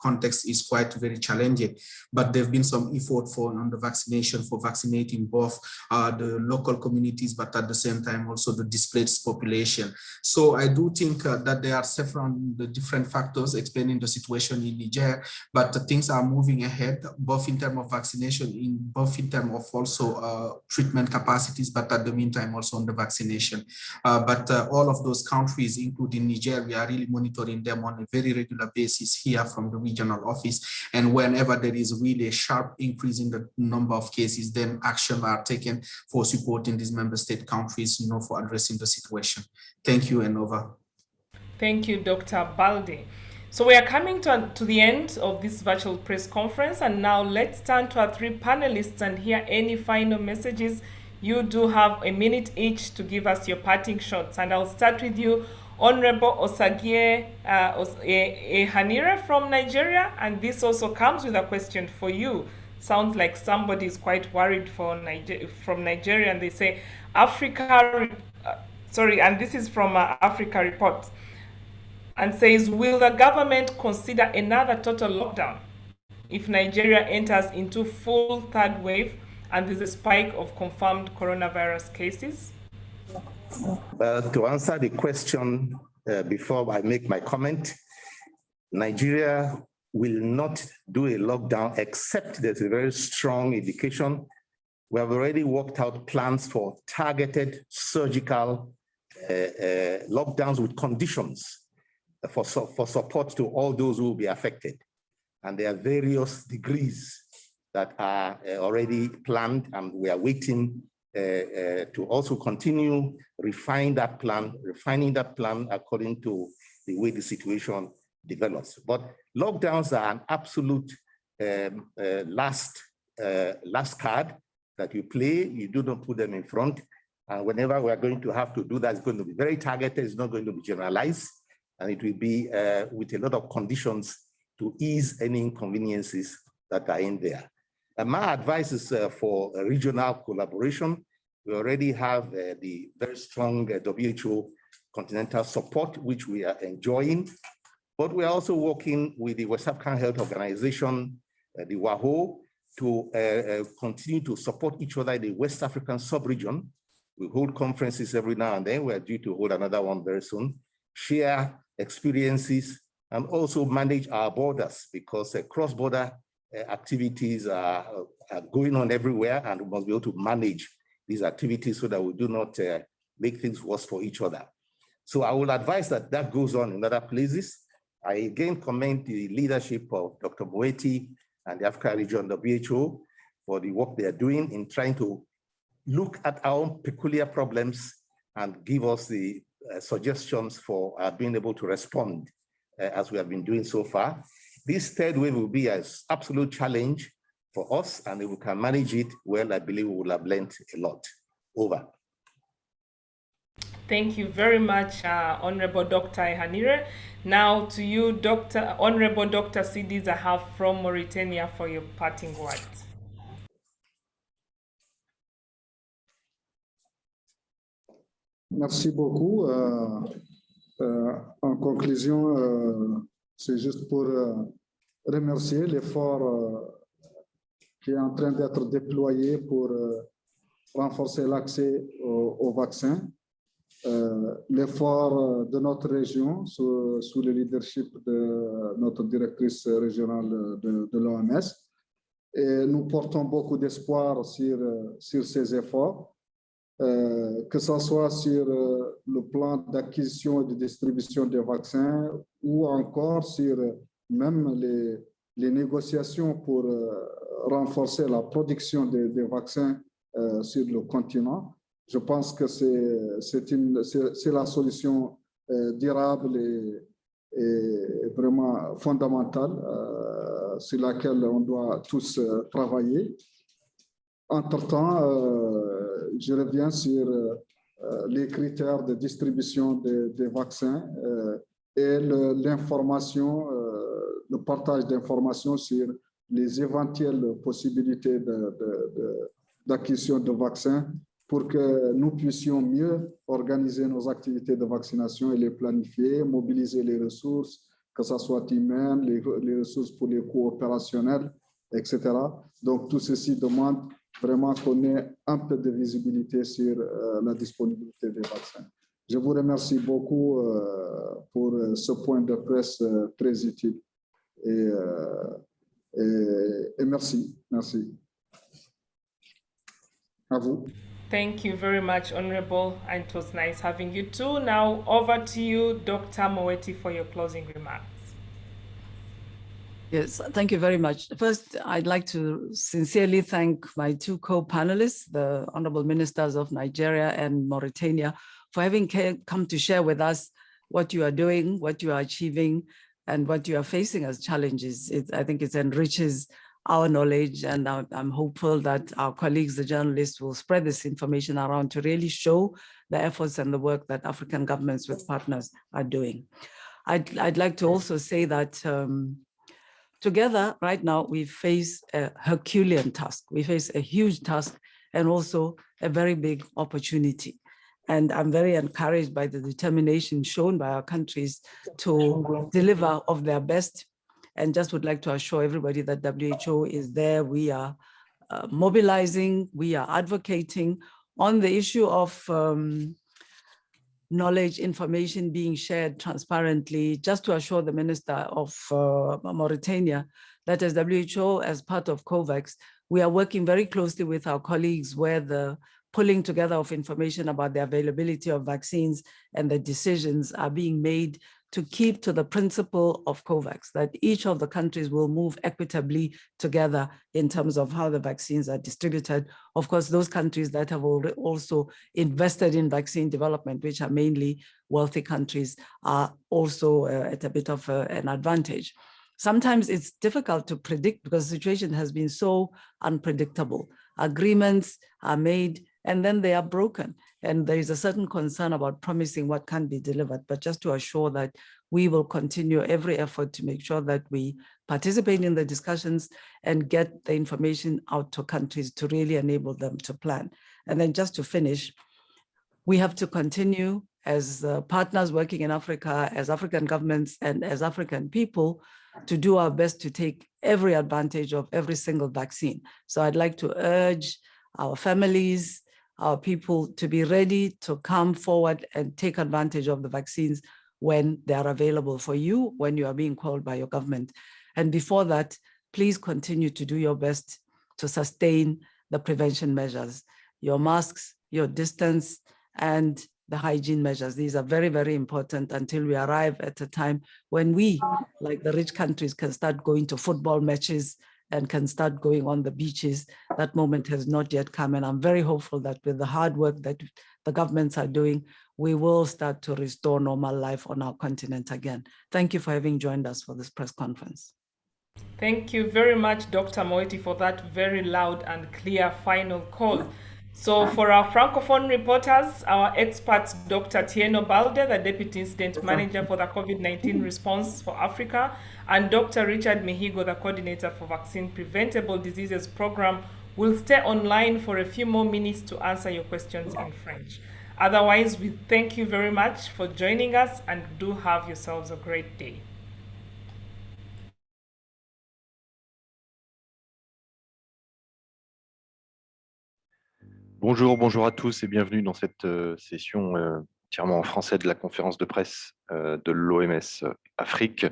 contexts is quite very challenging. But there have been some effort on the vaccination, for vaccinating both the local communities, but at the same time also the displaced population. So I do think that there are several different factors explaining the situation in Niger, but things are moving ahead, both in terms of vaccination, both in terms of also treatment capacities, but at the meantime also on the vaccination. But all of those countries, including Niger, we are really monitoring them on a very regular basis here from the regional office. And whenever there is really a sharp increase in the number of cases, then action are taken for supporting these member state countries, for addressing the situation. Thank you, and over. Thank you, Dr. Balde. So we are coming to the end of this virtual press conference, and now let's turn to our three panelists and hear any final messages. You do have a minute each to give us your parting shots, and I'll start with you, Honorable Osagie Ehanire from Nigeria, and this also comes with a question for you. Sounds like somebody is quite worried from Nigeria, and they say, and this is from Africa Report, and says, will the government consider another total lockdown if Nigeria enters into full third wave and there's a spike of confirmed coronavirus cases? Well, to answer the question before I make my comment, Nigeria will not do a lockdown except there's a very strong indication. We have already worked out plans for targeted surgical lockdowns with conditions for support to all those who will be affected. And there are various degrees that are already planned, and we are waiting to also continue refining that plan according to the way the situation develops. But lockdowns are an absolute last card that you play. You do not put them in front. And whenever we are going to have to do that, it's going to be very targeted. It's not going to be generalized. And it will be with a lot of conditions to ease any inconveniences that are in there. And my advice is for regional collaboration. We already have the very strong WHO continental support, which we are enjoying. But we are also working with the West African Health Organization, the WAHO, to continue to support each other in the West African sub-region. We hold conferences every now and then. We are due to hold another one very soon. Share experiences and also manage our borders, because cross-border activities are going on everywhere, and we must be able to manage these activities so that we do not make things worse for each other. So I will advise that that goes on in other places. I again commend the leadership of Dr. Moeti and the Africa region, WHO, for the work they are doing in trying to look at our own peculiar problems and give us the suggestions for being able to respond as we have been doing so far. This third wave will be an absolute challenge for us, and if we can manage it well, I believe we will have learned a lot. Over. Thank you very much, Honorable Dr. Ehanire. Now to you, Honorable Dr. Sidi Zahaf from Mauritania, for your parting words. Merci beaucoup. En conclusion, c'est juste pour remercier l'effort qui est en train d'être déployé pour renforcer l'accès au vaccin. L'effort de notre région sous le leadership de notre directrice régionale de l'OMS. Et nous portons beaucoup d'espoir sur ces efforts, que ce soit sur le plan d'acquisition et de distribution des vaccins ou encore sur même les négociations pour renforcer la production des vaccins sur le continent. Je pense que c'est la solution durable et vraiment fondamentale sur laquelle on doit tous travailler. Entre-temps, je reviens sur les critères de distribution des vaccins et l'information, le partage d'informations sur les éventuelles possibilités d'acquisition de vaccins pour que nous puissions mieux organiser nos activités de vaccination et les planifier, mobiliser les ressources, que ce soit humaines, les ressources pour les coûts opérationnels, etc. Donc, tout ceci demande vraiment qu'on ait un peu de visibilité sur la disponibilité des vaccins. Je vous remercie beaucoup pour ce point de presse très utile. Et merci. Merci. À vous. Thank you very much, Honorable, and it was nice having you too. Now, over to you, Dr. Moeti, for your closing remarks. Yes, thank you very much. First, I'd like to sincerely thank my two co-panelists, the Honorable Ministers of Nigeria and Mauritania, for having come to share with us what you are doing, what you are achieving, and what you are facing as challenges. I think it enriches our knowledge, and I'm hopeful that our colleagues, the journalists, will spread this information around to really show the efforts and the work that African governments with partners are doing. I'd like to also say that together, right now, we face a Herculean task. We face a huge task and also a very big opportunity. And I'm very encouraged by the determination shown by our countries to deliver of their best. And just would like to assure everybody that WHO is there. We are mobilizing, we are advocating on the issue of knowledge, information being shared transparently, just to assure the Minister of Mauritania that as WHO, as part of COVAX, we are working very closely with our colleagues where the pulling together of information about the availability of vaccines and the decisions are being made to keep to the principle of COVAX, that each of the countries will move equitably together in terms of how the vaccines are distributed. Of course, those countries that have also invested in vaccine development, which are mainly wealthy countries, are also at a bit of an advantage. Sometimes it's difficult to predict because the situation has been so unpredictable. Agreements are made and then they are broken. And there is a certain concern about promising what can be delivered, but just to assure that we will continue every effort to make sure that we participate in the discussions and get the information out to countries to really enable them to plan. And then just to finish, we have to continue as partners working in Africa, as African governments and as African people, to do our best to take every advantage of every single vaccine. So I'd like to urge our families, our people to be ready to come forward and take advantage of the vaccines when they are available for you, when you are being called by your government. And before that, please continue to do your best to sustain the prevention measures, your masks, your distance, and the hygiene measures. These are very, very important until we arrive at a time when we, like the rich countries, can start going to football matches and can start going on the beaches. That moment has not yet come. And I'm very hopeful that with the hard work that the governments are doing, we will start to restore normal life on our continent again. Thank you for having joined us for this press conference. Thank you very much, Dr. Moeti, for that very loud and clear final call. So for our Francophone reporters, our experts, Dr. Tieno Balde, the Deputy Incident Manager for the COVID-19 response for Africa, and Dr. Richard Mihigo, the Coordinator for Vaccine Preventable Diseases Program, will stay online for a few more minutes to answer your questions in French. Otherwise, we thank you very much for joining us and do have yourselves a great day. Bonjour à tous et bienvenue dans cette session entièrement en français de la conférence de presse de l'OMS Afrique.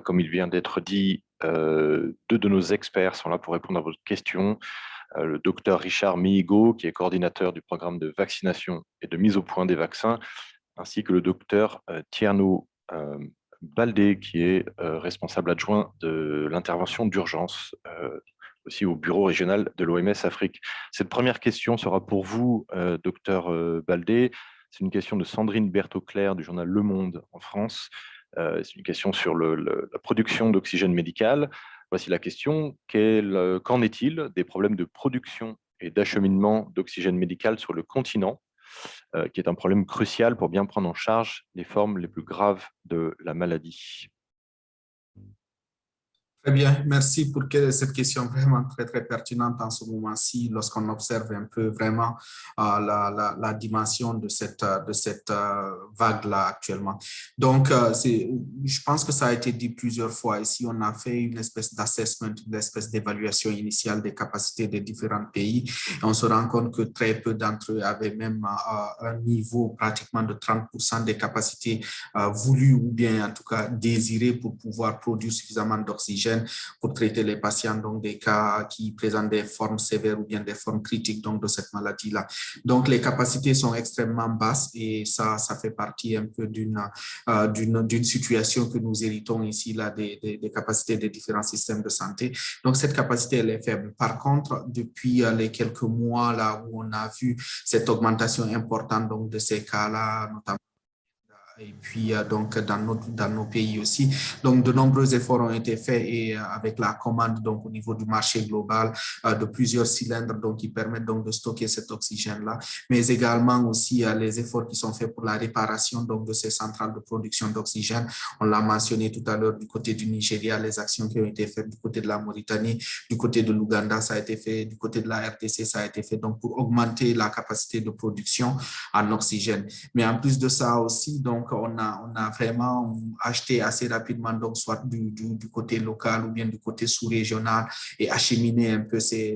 Comme il vient d'être dit, deux de nos experts sont là pour répondre à vos questions. Le docteur Richard Mihigo, qui est coordinateur du programme de vaccination et de mise au point des vaccins, ainsi que le docteur Tierno Baldé, qui est responsable adjoint de l'intervention d'urgence aussi au bureau régional de l'OMS Afrique. Cette première question sera pour vous, docteur Baldé. C'est une question de Sandrine Berthaud-Claire du journal Le Monde en France. C'est une question sur la production d'oxygène médical. Voici la question. Qu'en est-il des problèmes de production et d'acheminement d'oxygène médical sur le continent, qui est un problème crucial pour bien prendre en charge les formes les plus graves de la maladie? Très bien, merci pour cette question vraiment très pertinente en ce moment-ci, lorsqu'on observe un peu vraiment la dimension de cette vague-là actuellement. Donc, je pense que ça a été dit plusieurs fois ici, on a fait une espèce d'assessment, une espèce d'évaluation initiale des capacités des différents pays. Et on se rend compte que très peu d'entre eux avaient même un niveau pratiquement de 30% des capacités voulues ou bien en tout cas désirées pour pouvoir produire suffisamment d'oxygène pour traiter les patients, donc des cas qui présentent des formes sévères ou bien des formes critiques donc, de cette maladie-là. Donc, les capacités sont extrêmement basses et ça fait partie un peu d'une situation que nous héritons ici, là, des capacités des différents systèmes de santé. Donc, cette capacité, elle est faible. Par contre, depuis les quelques mois là où on a vu cette augmentation importante donc, de ces cas-là, notamment et puis donc dans nos pays aussi. Donc de nombreux efforts ont été faits et avec la commande donc au niveau du marché global de plusieurs cylindres donc qui permettent donc de stocker cet oxygène-là, mais également aussi les efforts qui sont faits pour la réparation donc de ces centrales de production d'oxygène. On l'a mentionné tout à l'heure du côté du Nigeria, les actions qui ont été faites du côté de la Mauritanie, du côté de l'Ouganda, ça a été fait, du côté de la RDC, ça a été fait donc pour augmenter la capacité de production en oxygène. Mais en plus de ça aussi, donc on a vraiment acheté assez rapidement, donc soit du côté local ou bien du côté sous-régional et acheminé un peu ces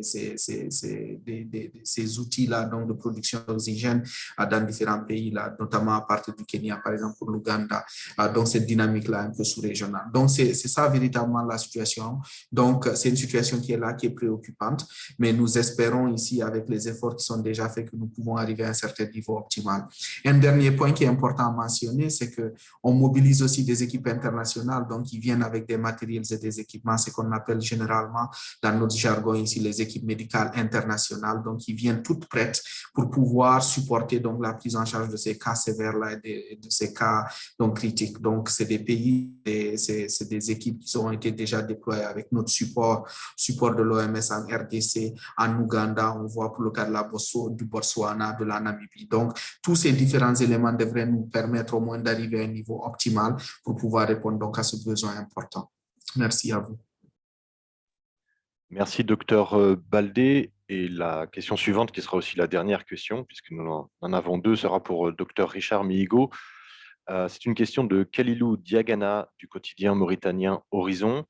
outils-là donc de production d'oxygène dans différents pays, là, notamment à partir du Kenya, par exemple, pour l'Ouganda. Donc, cette dynamique-là un peu sous-régionale. Donc, c'est ça véritablement la situation. Donc, c'est une situation qui est là, qui est préoccupante, mais nous espérons ici, avec les efforts qui sont déjà faits, que nous pouvons arriver à un certain niveau optimal. Un dernier point qui est important à mentionner, c'est qu'on mobilise aussi des équipes internationales donc qui viennent avec des matériels et des équipements, ce qu'on appelle généralement dans notre jargon ici les équipes médicales internationales, donc qui viennent toutes prêtes pour pouvoir supporter donc la prise en charge de ces cas sévères-là et de ces cas donc critiques. Donc c'est des pays, c'est des équipes qui ont été déjà déployées avec notre support de l'OMS en RDC, en Ouganda, on voit pour le cas de du Botswana, de la Namibie. Donc tous ces différents éléments devraient nous permettre au moins d'arriver à un niveau optimal pour pouvoir répondre donc à ce besoin important. Merci à vous. Merci, docteur Baldé. Et la question suivante, qui sera aussi la dernière question, puisque nous en avons deux, sera pour docteur Richard Mihigo. C'est une question de Kalilou Diagana du quotidien mauritanien Horizon.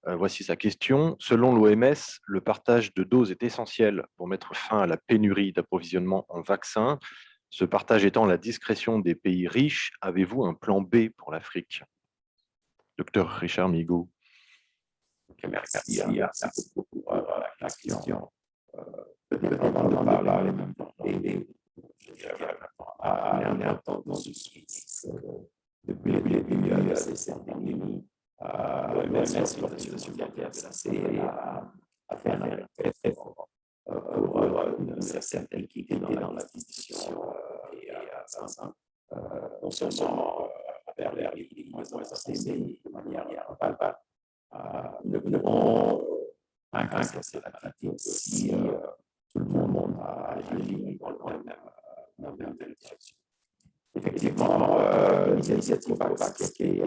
Voici sa question. Selon l'OMS, le partage de doses est essentiel pour mettre fin à la pénurie d'approvisionnement en vaccins. Ce partage étant à la discrétion des pays riches, avez-vous un plan B pour l'Afrique? Docteur Richard Mihigo. Merci beaucoup pour la question. Peut-être avant de parler même temps B, je dirais on est entendu depuis le début de cette pandémie, l'OMS, l'Organisation mondiale de la santé, a fait un appel très fort pour une certaine équité dans la discussion et non seulement vers les moins avancés, mais de manière palpable. Nous devons vaincre cette pratique si tout le monde a agi dans la même direction. Effectivement, l'initiative VAX qui est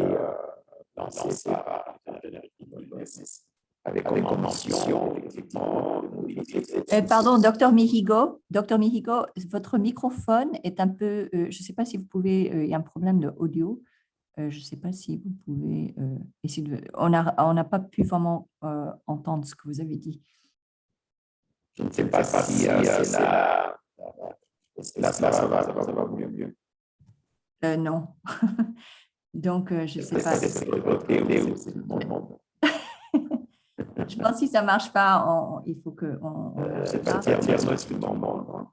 lancée par l'Organisation de l'OMS avec comme ambition, effectivement, de Pardon, Dr Mihigo. Dr Mihigo, votre microphone est un peu, je ne sais pas si vous pouvez, il y a un problème de audio. Je ne sais pas si vous pouvez essayer de... On n'a pas pu vraiment entendre ce que vous avez dit. Je ne sais pas si c'est là. Là, ça va mieux. Non. Donc, je ne sais pas. Je pense que si ça ne marche pas, il faut que... C'est pas Tierno, c'est mon monde.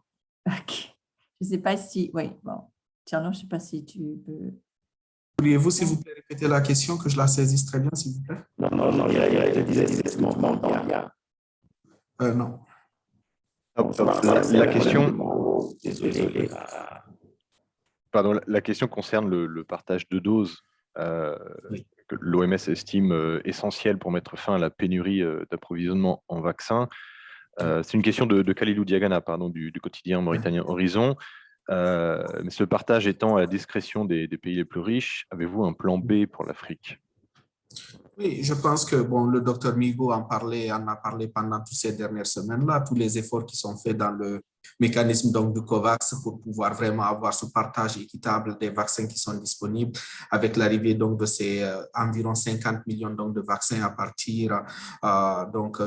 Ok. Je ne sais pas si... Oui, bon. Tierno, je ne sais pas si tu peux... Pourriez-vous, s'il vous plaît, répéter la question, que je la saisisse très bien, s'il vous plaît? Non, je disais, c'est mon monde. Non. La question... Désolé. Pardon, la question concerne le partage de doses que l'OMS estime essentiel pour mettre fin à la pénurie d'approvisionnement en vaccins. C'est une question de Khalilou Diagana, du quotidien mauritanien Horizon. Mais ce partage étant à la discrétion des pays les plus riches, avez-vous un plan B pour l'Afrique? Oui, je pense que le docteur Migo en a parlé pendant toutes ces dernières semaines-là, tous les efforts qui sont faits dans le mécanisme donc du COVAX pour pouvoir vraiment avoir ce partage équitable des vaccins qui sont disponibles avec l'arrivée donc de ces environ 50 millions donc de vaccins à partir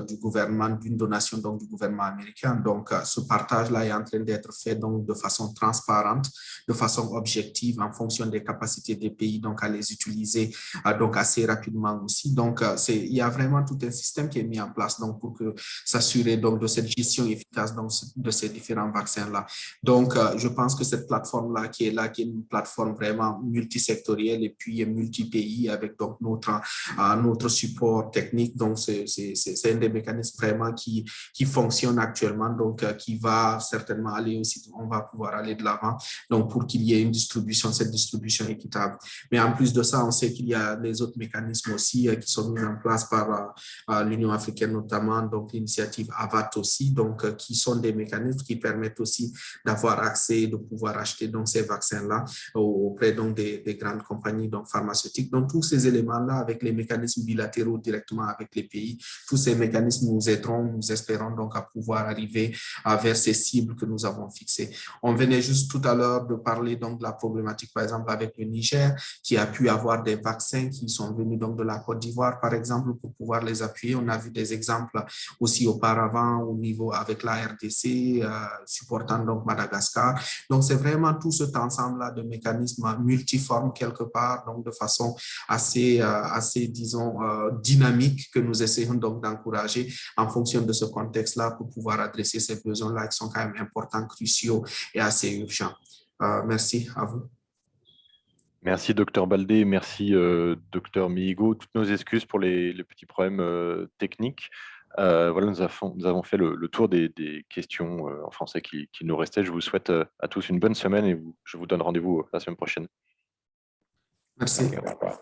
du gouvernement, d'une donation donc du gouvernement américain. Donc ce partage-là est en train d'être fait donc de façon transparente, de façon objective en fonction des capacités des pays donc à les utiliser donc assez rapidement aussi. Donc il y a vraiment tout un système qui est mis en place donc pour que s'assurer donc de cette gestion efficace donc de ces différents vaccins-là. Donc, je pense que cette plateforme-là qui est une plateforme vraiment multisectorielle et puis multi-pays avec donc notre support technique. Donc, c'est un des mécanismes vraiment qui fonctionne actuellement, donc qui va certainement aller aussi, on va pouvoir aller de l'avant, donc pour qu'il y ait cette distribution équitable. Mais en plus de ça, on sait qu'il y a les autres mécanismes aussi qui sont mis en place par l'Union africaine notamment, donc l'initiative AVAT aussi, donc qui sont des mécanismes qui permettent aussi d'avoir accès, de pouvoir acheter donc ces vaccins-là auprès donc des grandes compagnies donc pharmaceutiques. Donc tous ces éléments-là avec les mécanismes bilatéraux directement avec les pays, tous ces mécanismes nous aideront, nous espérons donc à pouvoir arriver vers ces cibles que nous avons fixées. On venait juste tout à l'heure de parler donc de la problématique par exemple avec le Niger qui a pu avoir des vaccins qui sont venus donc de la Côte d'Ivoire par exemple pour pouvoir les appuyer. On a vu des exemples aussi auparavant au niveau avec la RDC supportant donc Madagascar. Donc c'est vraiment tout cet ensemble-là de mécanismes multiformes quelque part, donc de façon assez disons, dynamique que nous essayons donc d'encourager en fonction de ce contexte-là pour pouvoir adresser ces besoins-là qui sont quand même importants, cruciaux et assez urgents. Merci à vous. Merci, Dr Baldé. Merci, Dr Mihigo. Toutes nos excuses pour les petits problèmes techniques. Voilà, nous avons fait le tour des questions en français qui nous restaient. Je vous souhaite à tous une bonne semaine et je vous donne rendez-vous la semaine prochaine. Merci. Au revoir.